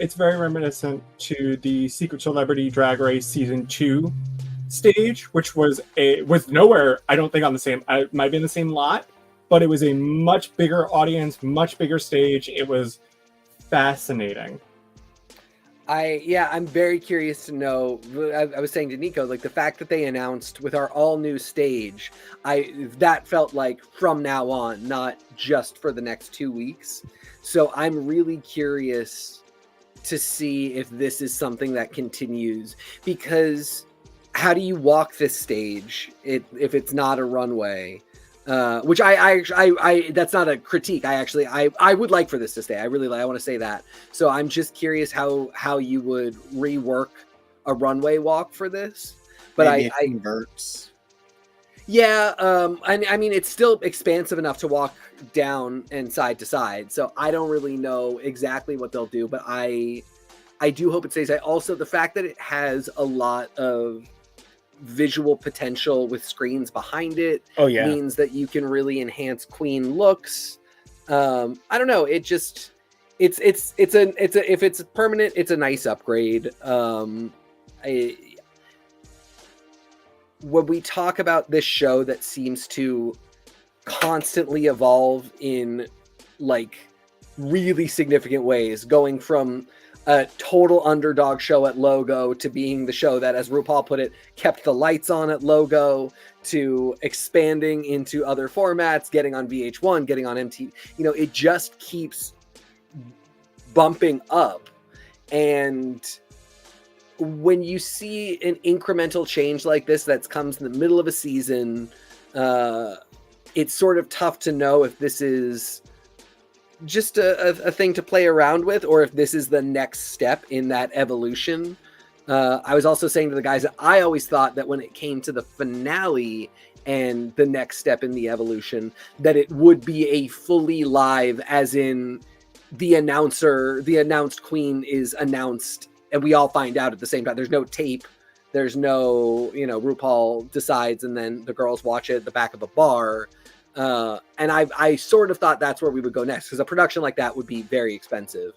It's very reminiscent to the Secret Celebrity Drag Race Season 2 stage, which was nowhere, I don't think, on the same, it might be in the same lot, but it was a much bigger audience, much bigger stage. It was fascinating. I'm very curious to know. I was saying to Nico, like the fact that they announced with our all new stage, that felt like from now on, not just for the next 2 weeks. So I'm really curious to see if this is something that continues, because how do you walk this stage if it's not a runway? Which I that's not a critique. I would like for this to stay. I want to say that. So I'm just curious how you would rework a runway walk for this. But Maybe it converts. Yeah, I mean, it's still expansive enough to walk down and side to side. So I don't really know exactly what they'll do, but I do hope it stays. Also, the fact that it has a lot of visual potential with screens behind it means that you can really enhance queen looks. I don't know. It just if it's permanent, it's a nice upgrade. When we talk about this show that seems to constantly evolve in like really significant ways, going from a total underdog show at Logo to being the show that, as RuPaul put it, kept the lights on at Logo, to expanding into other formats, getting on VH1, getting on MTV. It just keeps bumping up. And when you see an incremental change like this that comes in the middle of a season, it's sort of tough to know if this is just a thing to play around with, or if this is the next step in that evolution. I was also saying to the guys that I always thought that when it came to the finale and the next step in the evolution, that it would be a fully live, as in the announced queen is announced and we all find out at the same time. There's no tape. There's no, RuPaul decides and then the girls watch it at the back of a bar. And I sort of thought that's where we would go next, because a production like that would be very expensive.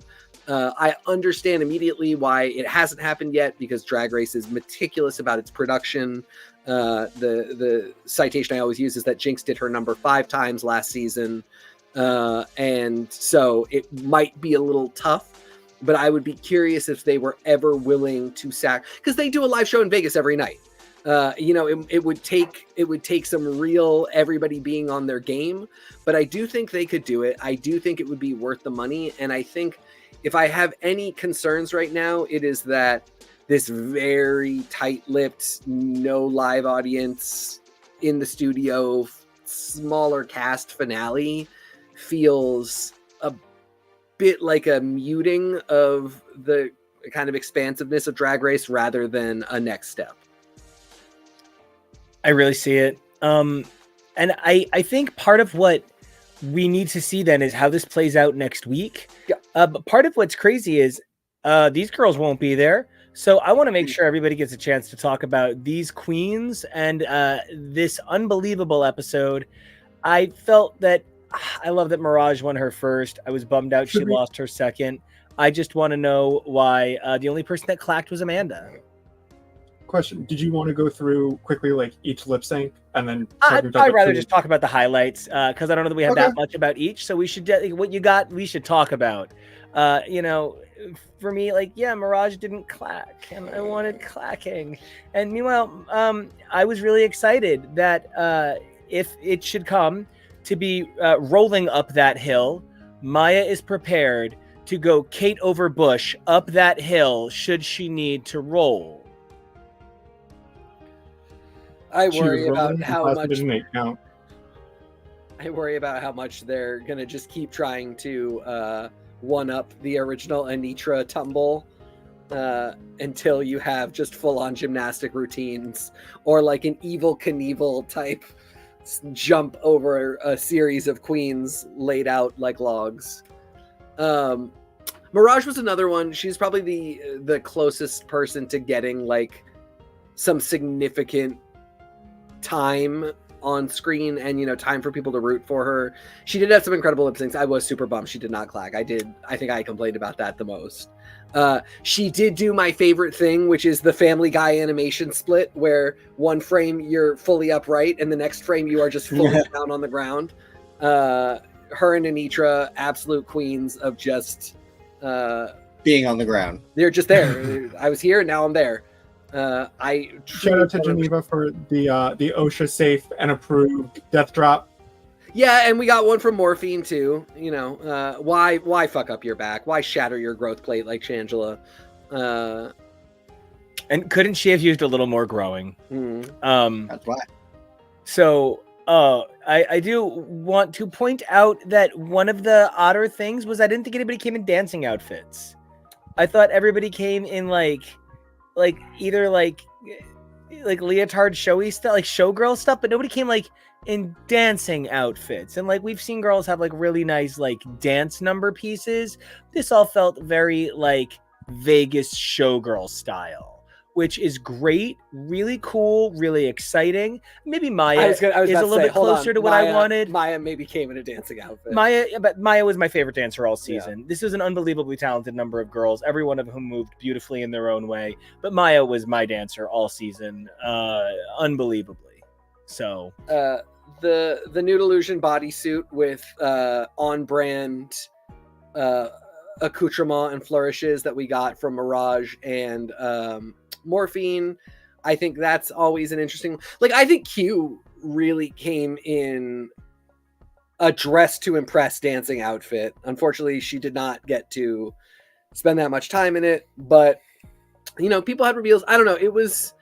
I understand immediately why it hasn't happened yet, because Drag Race is meticulous about its production. The citation I always use is that Jinx did her number 5 times last season. And so it might be a little tough, but I would be curious if they were ever willing to because they do a live show in Vegas every night. It would take some real everybody being on their game, but I do think they could do it. I do think it would be worth the money, and I think if I have any concerns right now, it is that this very tight-lipped, no live audience in the studio, smaller cast finale feels a bit like a muting of the kind of expansiveness of Drag Race rather than a next step. I really see it. And I think part of what we need to see then is how this plays out next week. Yeah. But part of what's crazy is these girls won't be there. So I want to make sure everybody gets a chance to talk about these queens and this unbelievable episode. I felt that I love that Mirage won her first. I was bummed out she lost her second. I just want to know why the only person that clacked was Amanda. Question: did you want to go through quickly like each lip sync and then? I'd rather just talk about the highlights because I don't know that we have that much about each. So we should what you got. We should talk about. For me, Mirage didn't clack, and I wanted clacking. And meanwhile, I was really excited that if it should come to be rolling up that hill, Maya is prepared to go Kate over Bush up that hill should she need to roll. I worry about how much they're gonna just keep trying to one up the original Anitra tumble until you have just full-on gymnastic routines or like an Evel Knievel type jump over a series of queens laid out like logs. Mirage was another one. She's probably the closest person to getting like some significant time on screen and time for people to root for her. She did have some incredible lip syncs. I was super bummed she did not clack. I think I complained about that the most. She did do my favorite thing, which is the Family Guy animation split, where one frame you're fully upright and the next frame you are just fully down on the ground. Her and Anitra, absolute queens of just being on the ground. They're just there. I was here and now I'm there. Shout out to Geneva for the OSHA safe and approved death drop. Yeah, and we got one from Morphine too. Why fuck up your back? Why shatter your growth plate like Shangela? And couldn't she have used a little more growing? That's why. So I do want to point out that one of the odder things was I didn't think anybody came in dancing outfits. I thought everybody came in like either like leotard showy stuff, like showgirl stuff, but nobody came like in dancing outfits. And like we've seen girls have like really nice like dance number pieces. This all felt very like Vegas showgirl style, which is great, really cool, really exciting. Maybe Maya is a little bit closer to what I wanted. Maya maybe came in a dancing outfit. Maya was my favorite dancer all season. Yeah. This was an unbelievably talented number of girls, every one of whom moved beautifully in their own way. But Maya was my dancer all season, unbelievably. So the Nude Illusion bodysuit with on-brand accoutrement and flourishes that we got from Mirage and Morphine, I think that's always an interesting. Like, I think Q really came in a dress to impress dancing outfit. Unfortunately, she did not get to spend that much time in it, but people had reveals. I don't know. It was.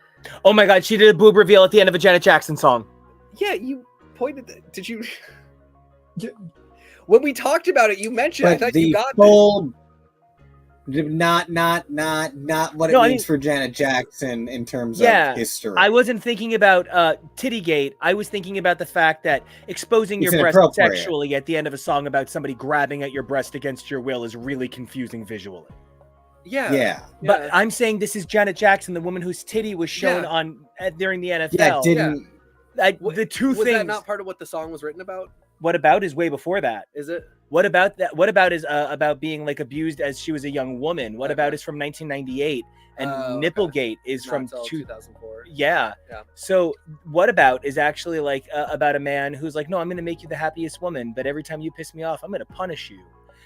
Oh my God, she did a boob reveal at the end of a Janet Jackson song. Yeah, you pointed. Did you? When we talked about it, you mentioned. I thought you got bold. Not what it means for Janet Jackson in terms of history. I wasn't thinking about Tittygate. I was thinking about the fact that exposing your breast sexually at the end of a song about somebody grabbing at your breast against your will is really confusing visually. Yeah. But I'm saying this is Janet Jackson, the woman whose titty was shown on during the NFL. The two things. Was that not part of what the song was written about? What About is way before that. Is it? What About that? What About is about being like abused as she was a young woman. What About is from 1998, and Nipplegate is from 2004. Yeah. So What About is actually like about a man who's like, no, I'm going to make you the happiest woman, but every time you piss me off, I'm going to punish you.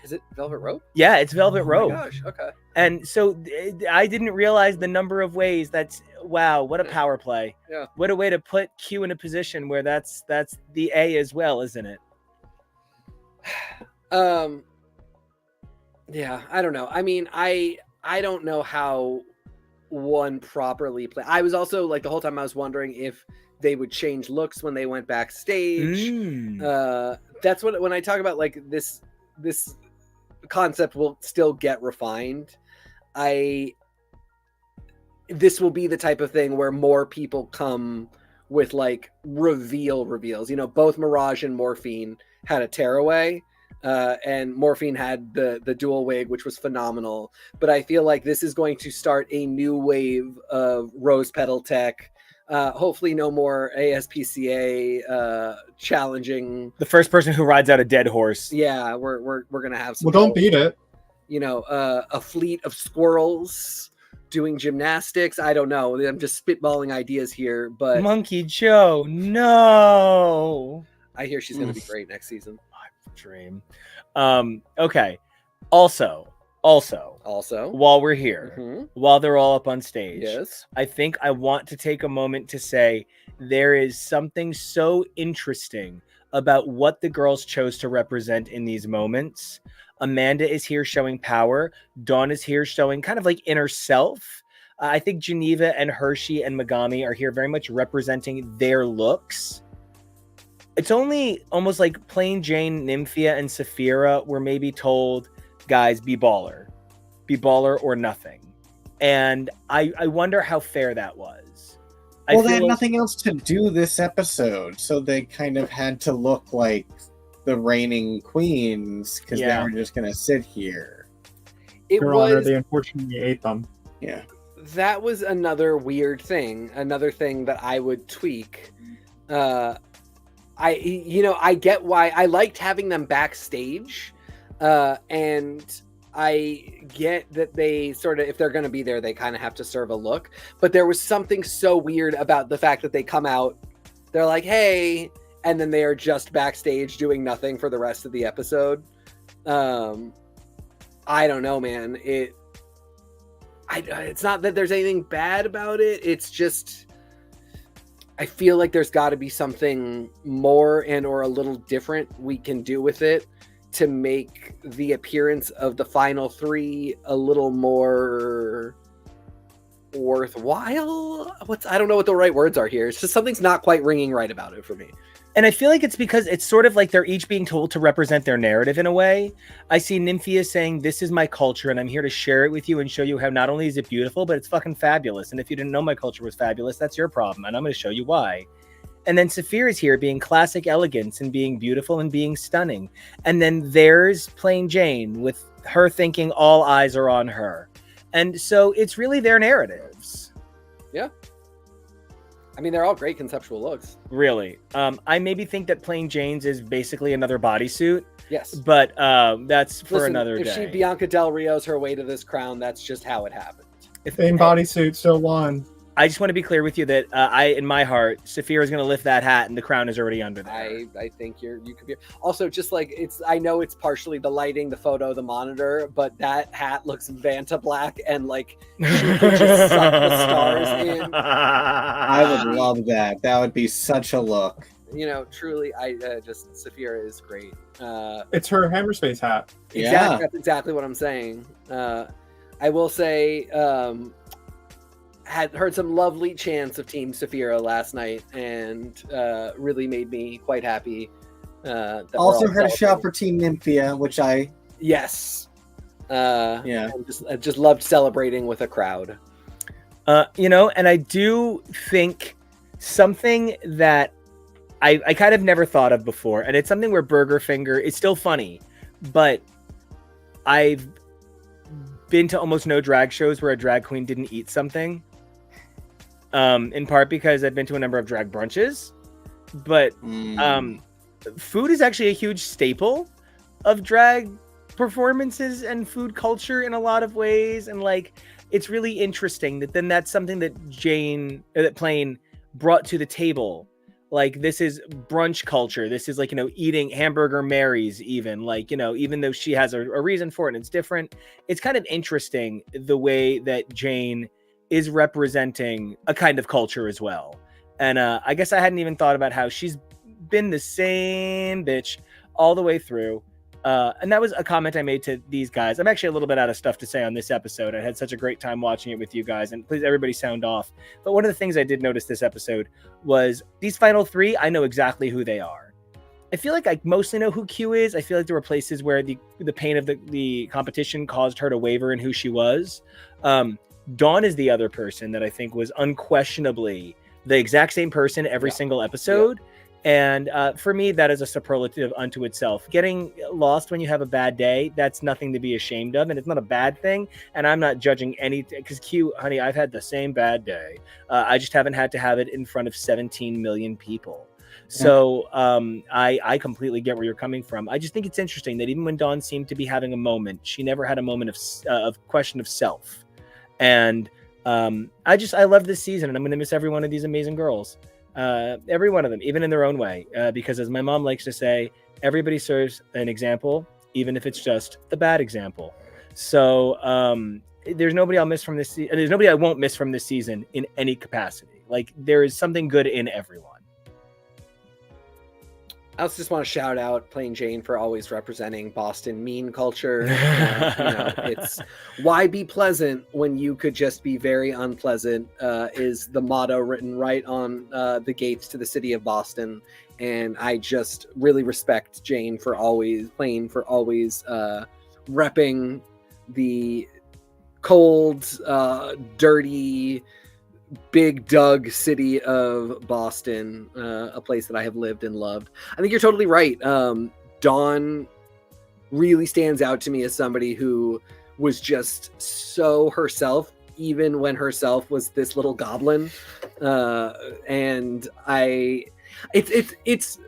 Is it Velvet Rope? Yeah, it's Velvet Oh Rope. my gosh. Okay. And so I didn't realize the number of ways wow, what a power play. Yeah. What a way to put Q in a position where that's the A as well, isn't it? Yeah, I don't know. I mean, I don't know how one properly play. I was also like the whole time I was wondering if they would change looks when they went backstage. That's what when I talk about like this concept will still get refined. This will be the type of thing where more people come with like reveals. You know, both Mirage and Morphine had a tearaway. And Morphine had the dual wig, which was phenomenal. But I feel like this is going to start a new wave of rose petal tech. Hopefully no more ASPCA challenging. The first person who rides out a dead horse. Yeah, we're gonna have some. Well, don't beat it. You know, a fleet of squirrels doing gymnastics. I don't know. I'm just spitballing ideas here, but Monkey Joe, no. I hear she's gonna be great next season. Dream. Okay. Also, while we're here, while they're all up on stage, yes, I think I want to take a moment to say there is something so interesting about what the girls chose to represent in these moments. Amanda is here showing power. Dawn is here showing kind of like inner self. I think Geneva and Hershey and Megami are here very much representing their looks. It's only almost like Plain Jane, Nymphia, and Saphira were maybe told, guys, be baller or nothing. And I wonder how fair that was. Well, they had nothing else to do this episode, so they kind of had to look like the reigning queens because they were just going to sit here. Your Honor, they unfortunately ate them. Yeah. That was another weird thing. Another thing that I would tweak. I get why I liked having them backstage, and I get that they sort of, if they're going to be there, they kind of have to serve a look. But there was something so weird about the fact that they come out, they're like, hey, and then they are just backstage doing nothing for the rest of the episode. I don't know, man. It's not that there's anything bad about it. It's just, I feel like there's got to be something more and or a little different we can do with it to make the appearance of the final three a little more worthwhile. I don't know what the right words are here. It's just something's not quite ringing right about it for me. And I feel like it's because it's sort of like they're each being told to represent their narrative in a way. I see Nymphia saying, this is my culture and I'm here to share it with you and show you how not only is it beautiful, but it's fucking fabulous. And if you didn't know my culture was fabulous, that's your problem. And I'm going to show you why. And then Saphira is here being classic elegance and being beautiful and being stunning. And then there's Plain Jane with her thinking all eyes are on her. And so it's really their narratives. Yeah. I mean, they're all great conceptual looks. Really. I maybe think that Plain Jane's is basically another bodysuit. Yes. But that's for another day. If Bianca Del Rio's her way to this crown, that's just how it happened. Same bodysuit, still won. I just want to be clear with you that in my heart, Saphira is going to lift that hat and the crown is already under there. I think you could be. Also, just like I know it's partially the lighting, the photo, the monitor, but that hat looks Vanta black and like she could just suck the stars in. I would love that. That would be such a look. You know, truly, Saphira is great. It's her Hammerspace hat. Exactly, yeah, that's exactly what I'm saying. I will say, had heard some lovely chants of Team Saphira last night, and really made me quite happy. Also heard a shout for Team Nymphia, which I I just loved celebrating with a crowd. And I do think something that I kind of never thought of before, and it's something where Burger Finger is still funny, but I've been to almost no drag shows where a drag queen didn't eat something. In part because I've been to a number of drag brunches, but food is actually a huge staple of drag performances and food culture in a lot of ways. And like, it's really interesting that then that's something that Plain brought to the table Like, this is brunch culture. This is like, eating hamburger Marys, even like, even though she has a reason for it and it's different. It's kind of interesting the way that Jane is representing a kind of culture as well. And I guess I hadn't even thought about how she's been the same bitch all the way through. And that was a comment I made to these guys. I'm actually a little bit out of stuff to say on this episode. I had such a great time watching it with you guys, and please everybody sound off. But one of the things I did notice this episode was these final three, I know exactly who they are. I feel like I mostly know who Q is. I feel like there were places where the pain of the competition caused her to waver in who she was. Dawn is the other person that I think was unquestionably the exact same person every single episode. Yeah. And for me, that is a superlative unto itself. Getting lost when you have a bad day, that's nothing to be ashamed of. And it's not a bad thing. And I'm not judging anything. Because Q, honey, I've had the same bad day. I just haven't had to have it in front of 17 million people. So I completely get where you're coming from. I just think it's interesting that even when Dawn seemed to be having a moment, she never had a moment of question of self. And I love this season. And I'm going to miss every one of these amazing girls. Every one of them, even in their own way, because as my mom likes to say, everybody serves an example, even if it's just the bad example. So there's nobody I'll miss from this. There's nobody I won't miss from this season in any capacity. Like, there is something good in everyone. I also just want to shout out Plain Jane for always representing Boston mean culture. It's why be pleasant when you could just be very unpleasant is the motto written right on the gates to the city of Boston. And I just really respect Jane for always repping the cold, dirty, Big Doug city of Boston, a place that I have lived and loved. I think you're totally right. Dawn really stands out to me as somebody who was just so herself, even when herself was this little goblin. And it's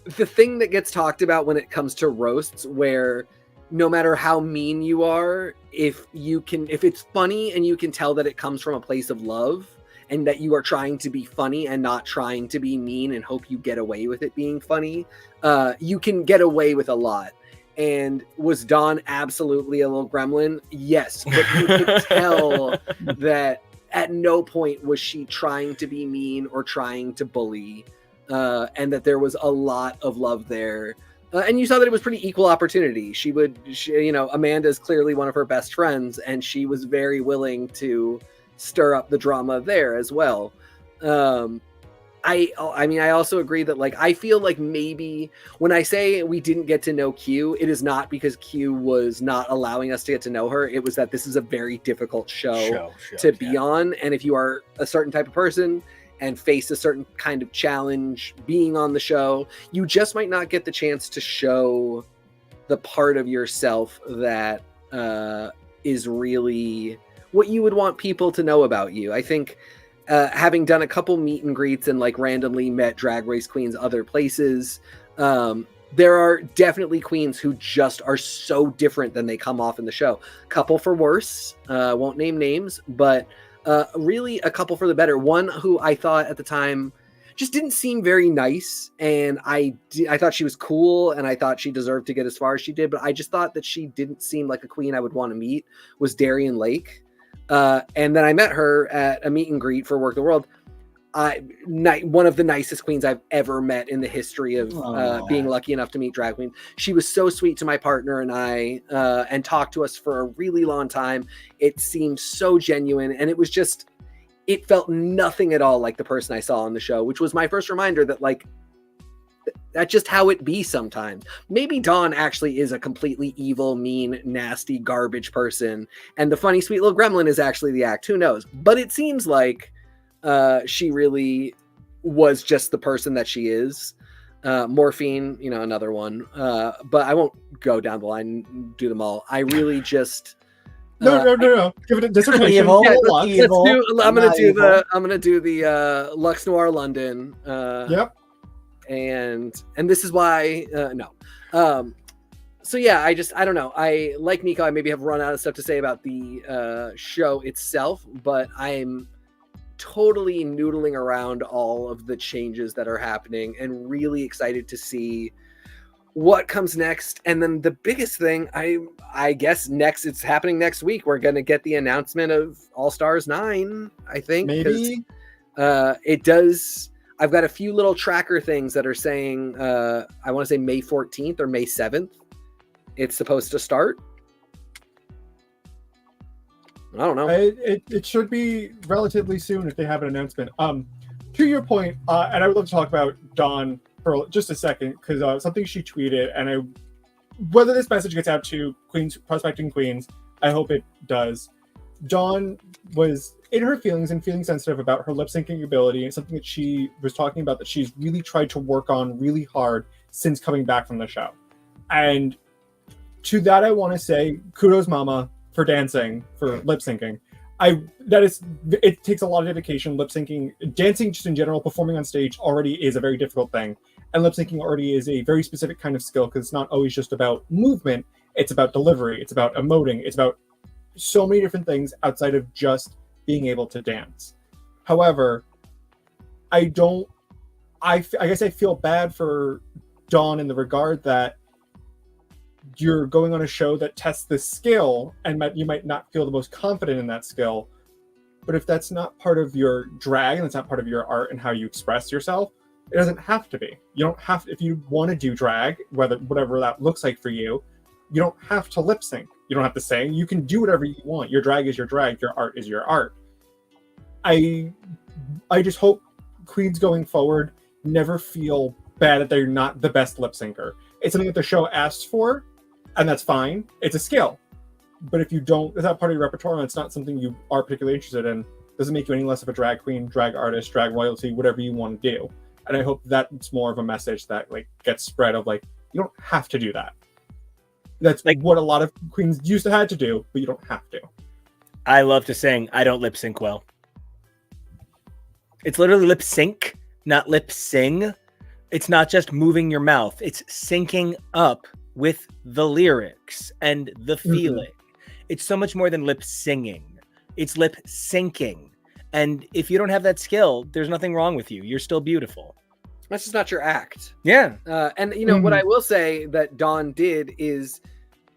the thing that gets talked about when it comes to roasts, where no matter how mean you are, if it's funny and you can tell that it comes from a place of love and that you are trying to be funny and not trying to be mean and hope you get away with it being funny, you can get away with a lot. And was Dawn absolutely a little gremlin? Yes, but you could tell that at no point was she trying to be mean or trying to bully, and that there was a lot of love there. And you saw that it was pretty equal opportunity. Amanda's clearly one of her best friends, and she was very willing to stir up the drama there as well. I also agree that, like, I feel like maybe when I say we didn't get to know Q, it is not because Q was not allowing us to get to know her. It was that this is a very difficult show to be on. And if you are a certain type of person and face a certain kind of challenge being on the show, you just might not get the chance to show the part of yourself that is really what you would want people to know about you. I think having done a couple meet and greets and like randomly met Drag Race queens other places, there are definitely queens who just are so different than they come off in the show. Couple for worse, won't name names, but really a couple for the better. One who I thought at the time just didn't seem very nice, and I thought she was cool, and I thought she deserved to get as far as she did, but I just thought that she didn't seem like a queen I would want to meet, was Darian Lake. And then I met her at a meet and greet for Work the World. One of the nicest queens I've ever met in the history of being lucky enough to meet drag queen. She was so sweet to my partner and I, and talked to us for a really long time. It seemed so genuine, and it felt nothing at all like the person I saw on the show, which was my first reminder that, like, that's just how it be sometimes. Maybe Dawn actually is a completely evil, mean, nasty, garbage person, and the funny, sweet little gremlin is actually the act. Who knows? But it seems like she really was just the person that she is. Morphine, another one. But I won't go down the line and do them all. I really just no. Give it a dissertation. Evil, I'm gonna do the Lux Noir London. Yep. And this is why no. So yeah, I don't know. I like Nico. I maybe have run out of stuff to say about the show itself, but I'm totally noodling around all of the changes that are happening and really excited to see what comes next. And then the biggest thing, I guess it's happening next week. We're going to get the announcement of All Stars 9, I think. Maybe. It does. I've got a few little tracker things that are saying, I want to say May 14th or May 7th. It's supposed to start. I don't know. It should be relatively soon if they have an announcement. To your point, and I would love to talk about Dawn for just a second, because something she tweeted, and whether this message gets out to queens, prospecting queens, I hope it does. Dawn was in her feelings and feeling sensitive about her lip syncing ability, and something that she was talking about that she's really tried to work on really hard since coming back from the show. And to that, I want to say kudos, mama, for dancing, for lip syncing. It takes a lot of dedication. Lip syncing, dancing just in general, performing on stage already is a very difficult thing. And lip syncing already is a very specific kind of skill, because it's not always just about movement. It's about delivery. It's about emoting. It's about so many different things outside of just being able to dance. However, I guess I feel bad for Dawn in the regard that you're going on a show that tests this skill, and you might not feel the most confident in that skill. But if that's not part of your drag, and it's not part of your art and how you express yourself, it doesn't have to be. You don't have to, if you want to do drag, whatever that looks like for you, you don't have to lip sync. You don't have to sing. You can do whatever you want. Your drag is your drag. Your art is your art. I just hope queens going forward never feel bad that they're not the best lip syncer. It's something that the show asks for, and that's fine. It's a skill. But if it's not part of your repertoire, and it's not something you are particularly interested in, it doesn't make you any less of a drag queen, drag artist, drag royalty, whatever you want to do. And I hope that's more of a message that gets spread of you don't have to do that. That's what a lot of queens used to have to do, but you don't have to. I love to sing. I don't lip sync well. It's literally lip sync, not lip sing. It's not just moving your mouth. It's syncing up with the lyrics and the feeling. Mm-hmm. It's so much more than lip singing. It's lip syncing. And if you don't have that skill, there's nothing wrong with you. You're still beautiful. That's just not your act. Yeah. And what I will say that Dawn did is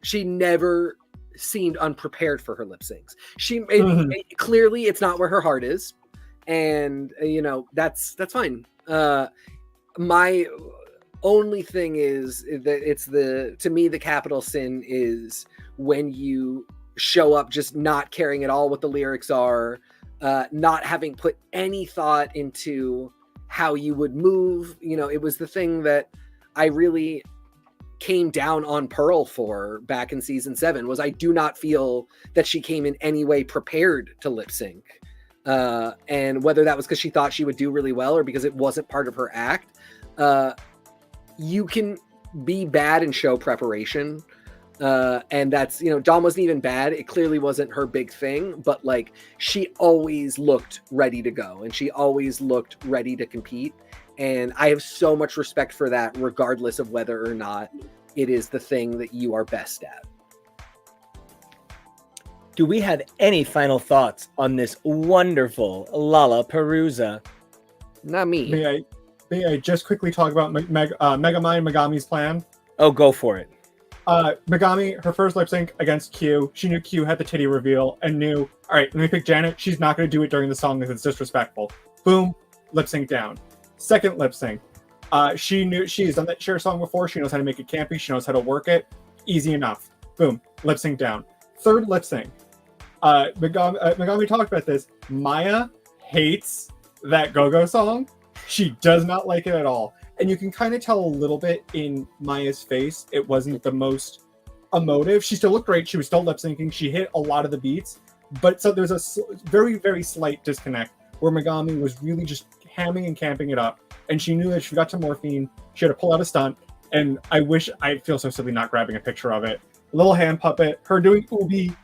she never seemed unprepared for her lip syncs. Clearly it's not where her heart is. And that's fine. My only thing is that to me the capital sin is when you show up just not caring at all what the lyrics are, not having put any thought into how you would move. It was the thing that I really came down on Pearl for back in season 7, was I do not feel that she came in any way prepared to lip sync. And whether that was because she thought she would do really well or because it wasn't part of her act, you can be bad in show preparation. And that's, Dawn wasn't even bad. It clearly wasn't her big thing, but she always looked ready to go and she always looked ready to compete. And I have so much respect for that, regardless of whether or not it is the thing that you are best at. Do we have any final thoughts on this wonderful LaLaPaRuza? Not me. May I just quickly talk about Megami and Megami's plan? Oh, go for it. Megami, her first lip sync against Q, she knew Q had the titty reveal and knew, all right, let me pick Janet. She's not going to do it during the song because it's disrespectful. Boom, lip sync down. Second lip sync. She knew she's done that Cher song before. She knows how to make it campy. She knows how to work it. Easy enough. Boom, lip sync down. Third lip sync. Megami talked about this. Maya hates that Go-Go song. She does not like it at all. And you can kind of tell a little bit in Maya's face. It wasn't the most emotive. She still looked great. She was still lip syncing. She hit a lot of the beats. But so there's a very, very slight disconnect where Megami was really just hamming and camping it up. And she knew that if she got to Morphine, she had to pull out a stunt. And I feel so silly not grabbing a picture of it. Little hand puppet, her doing Ubi.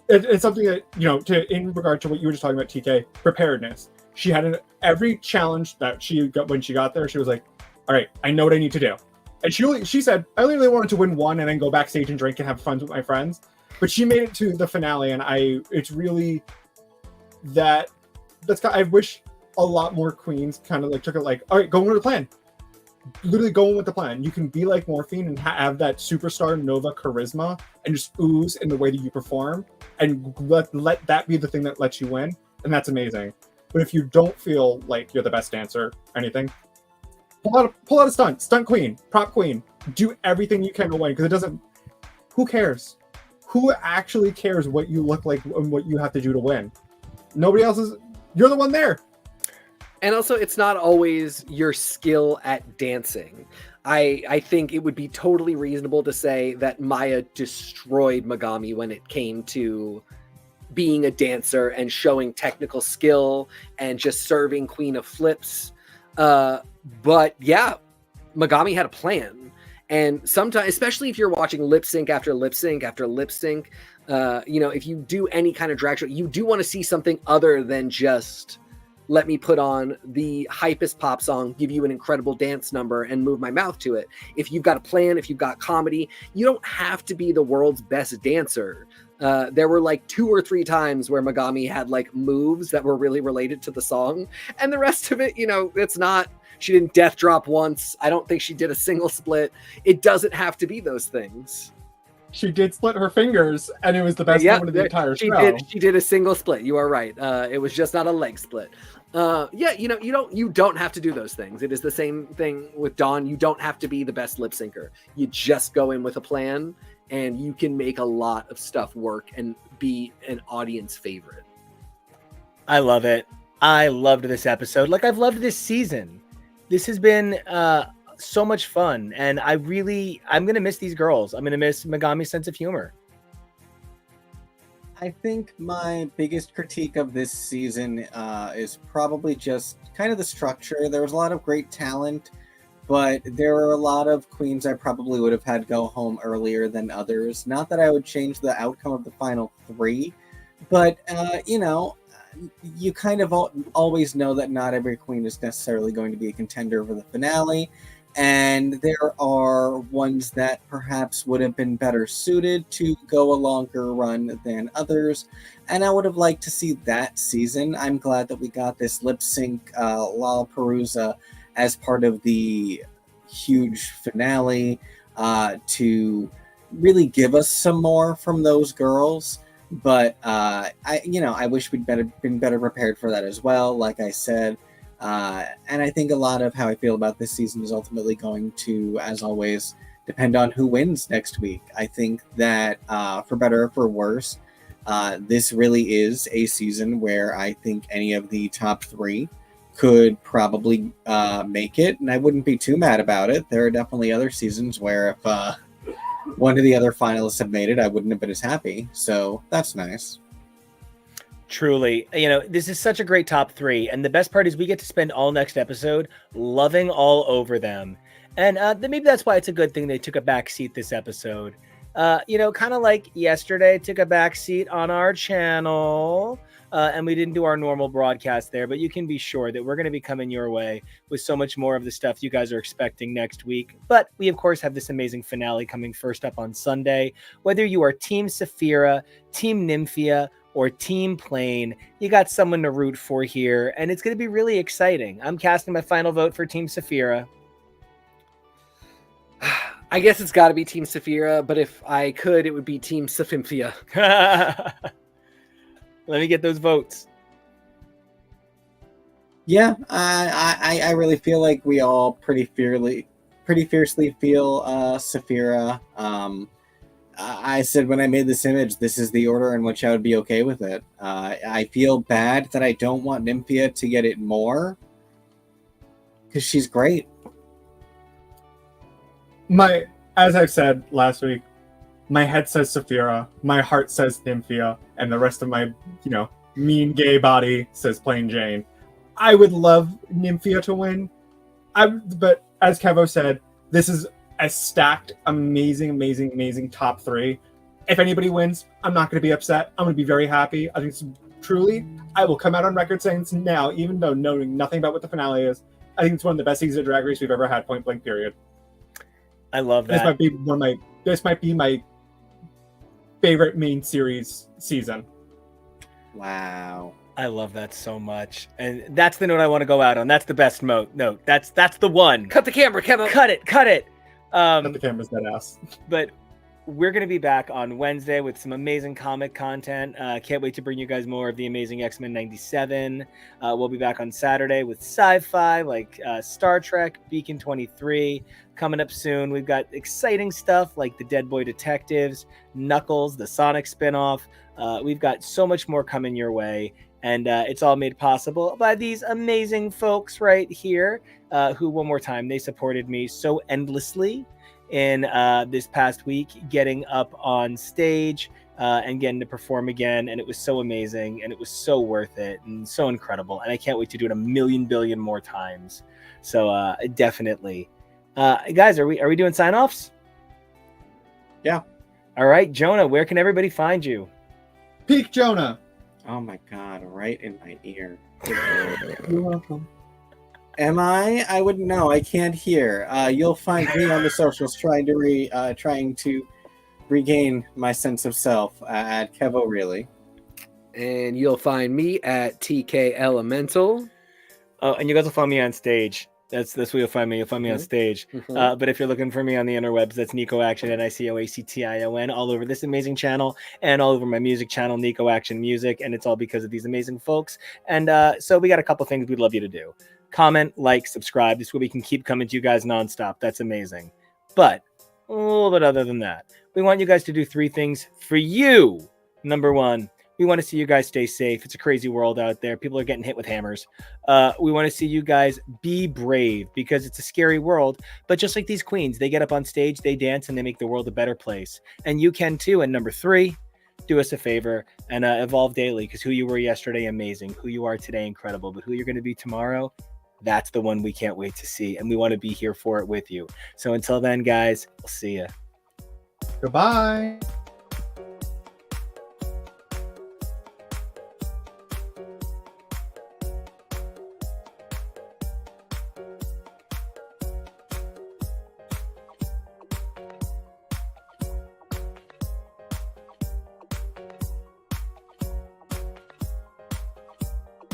It's something that, in regard to what you were just talking about, TK, preparedness. She had every challenge that she got when she got there. She was like, all right, I know what I need to do. And she said, I only really wanted to win one and then go backstage and drink and have fun with my friends. But she made it to the finale, and it's really I wish a lot more queens kind of like took it like, all right, go with the plan. Literally going with the plan. You can be like Morphine and have that superstar Nova charisma and just ooze in the way that you perform, and let that be the thing that lets you win, and that's amazing. But if you don't feel like you're the best dancer or anything, pull out a stunt queen, prop queen, do everything you can to win, because it doesn't. Who cares? Who actually cares what you look like and what you have to do to win? Nobody else is. You're the one there. And also, it's not always your skill at dancing. I think it would be totally reasonable to say that Maya destroyed Megami when it came to being a dancer and showing technical skill and just serving Queen of Flips. But yeah, Megami had a plan. And sometimes, especially if you're watching lip sync after lip sync after lip sync, if you do any kind of drag show, you do want to see something other than just let me put on the hypest pop song, give you an incredible dance number, and move my mouth to it. If you've got a plan, if you've got comedy, you don't have to be the world's best dancer. There were like 2 or 3 times where Megami had like moves that were really related to the song, and the rest of it, it's not. She didn't death drop once. I don't think she did a single split. It doesn't have to be those things. She did split her fingers, and it was the best moment of the entire show. She did a single split. You are right. It was just not a leg split. You don't have to do those things. It is the same thing with Dawn. You don't have to be the best lip syncer. You just go in with a plan, and you can make a lot of stuff work and be an audience favorite. I love it. I loved this episode. Like, I've loved this season. This has been so much fun, and I'm gonna miss these girls. I'm gonna miss Megami's sense of humor. I think my biggest critique of this season is probably just kind of the structure. There was a lot of great talent, but there are a lot of queens I probably would have had go home earlier than others. Not that I would change the outcome of the final 3, but you kind of always know that not every queen is necessarily going to be a contender for the finale. And there are ones that perhaps would have been better suited to go a longer run than others. And I would have liked to see that season. I'm glad that we got this lip sync LaLaPaRuza as part of the huge finale to really give us some more from those girls. But I wish we'd been better prepared for that as well. Like I said, and I think a lot of how I feel about this season is ultimately going to, as always, depend on who wins next week. I think that for better or for worse, this really is a season where I think any of the top 3 could probably make it, and I wouldn't be too mad about it. There are definitely other seasons where if one of the other finalists had made it, I wouldn't have been as happy. So that's nice. Truly, this is such a great top 3, and the best part is we get to spend all next episode loving all over them, and maybe that's why it's a good thing they took a back seat this episode. Kind of like yesterday took a back seat on our channel, and we didn't do our normal broadcast there, but you can be sure that we're going to be coming your way with so much more of the stuff you guys are expecting next week. But we, of course, have this amazing finale coming first up on Sunday. Whether you are Team Saphira, Team Nymphia, or Team Plane, you got someone to root for here, and it's going to be really exciting. I'm casting my final vote for Team Saphira. I guess it's got to be Team Saphira, but if I could, it would be Team Saphymphia. Let me get those votes. Yeah, I really feel like we all pretty fiercely feel Saphira. I said when I made this image, this is the order in which I would be okay with it. I feel bad that I don't want Nymphia to get it more, because she's great. As I've said last week, my head says Saphira, my heart says Nymphia, and the rest of my, mean gay body says plain Jane. I would love Nymphia to win, but as Kevo said, this is a stacked, amazing top 3. If anybody wins, I'm not going to be upset. I'm going to be very happy. I think truly, I will come out on record saying this now, even though knowing nothing about what the finale is. I think it's one of the best seasons of Drag Race we've ever had, point blank, period. I love that. This might be my favorite main series season. Wow. I love that so much. And that's the note I want to go out on. That's the best note. That's the one. Cut the camera, Kevin. Cut it. But the camera's dead ass. But we're going to be back on Wednesday with some amazing comic content. Can't wait to bring you guys more of the Amazing X-Men 97. We'll be back on Saturday with sci-fi like Star Trek, Beacon 23. Coming up soon. We've got exciting stuff like the Dead Boy Detectives, Knuckles, the Sonic spinoff. We've got so much more coming your way. And it's all made possible by these amazing folks right here who, one more time, they supported me so endlessly in this past week, getting up on stage and getting to perform again. And it was so amazing and it was so worth it and so incredible. And I can't wait to do it a million billion more times. So definitely. Guys, are we doing sign-offs? Yeah. All right, Jonah, where can everybody find you? Peak Jonah. Oh my God, right in my ear. You're welcome. Am I? I wouldn't know. I can't hear. You'll find me on the socials trying to regain my sense of self at Kev O'Reilly. And you'll find me at TK Elemental. Oh, and you guys will find me on stage. That's where you'll find me. You'll find me on stage. But if you're looking for me on the interwebs, that's Nico Action, NicoAction, all over this amazing channel and all over my music channel, Nico Action Music. And it's all because of these amazing folks. And so we got a couple things we'd love you to do. Comment, like, subscribe. This way we can keep coming to you guys nonstop. That's amazing. But a little bit other than that, we want you guys to do 3 things for you. Number 1, we want to see you guys stay safe. It's a crazy world out there. People are getting hit with hammers. We want to see you guys be brave because it's a scary world. But just like these queens, they get up on stage, they dance, and they make the world a better place. And you can too. And number 3, do us a favor and evolve daily because who you were yesterday, amazing. Who you are today, incredible. But who you're going to be tomorrow, that's the one we can't wait to see. And we want to be here for it with you. So until then, guys, we'll see you. Goodbye.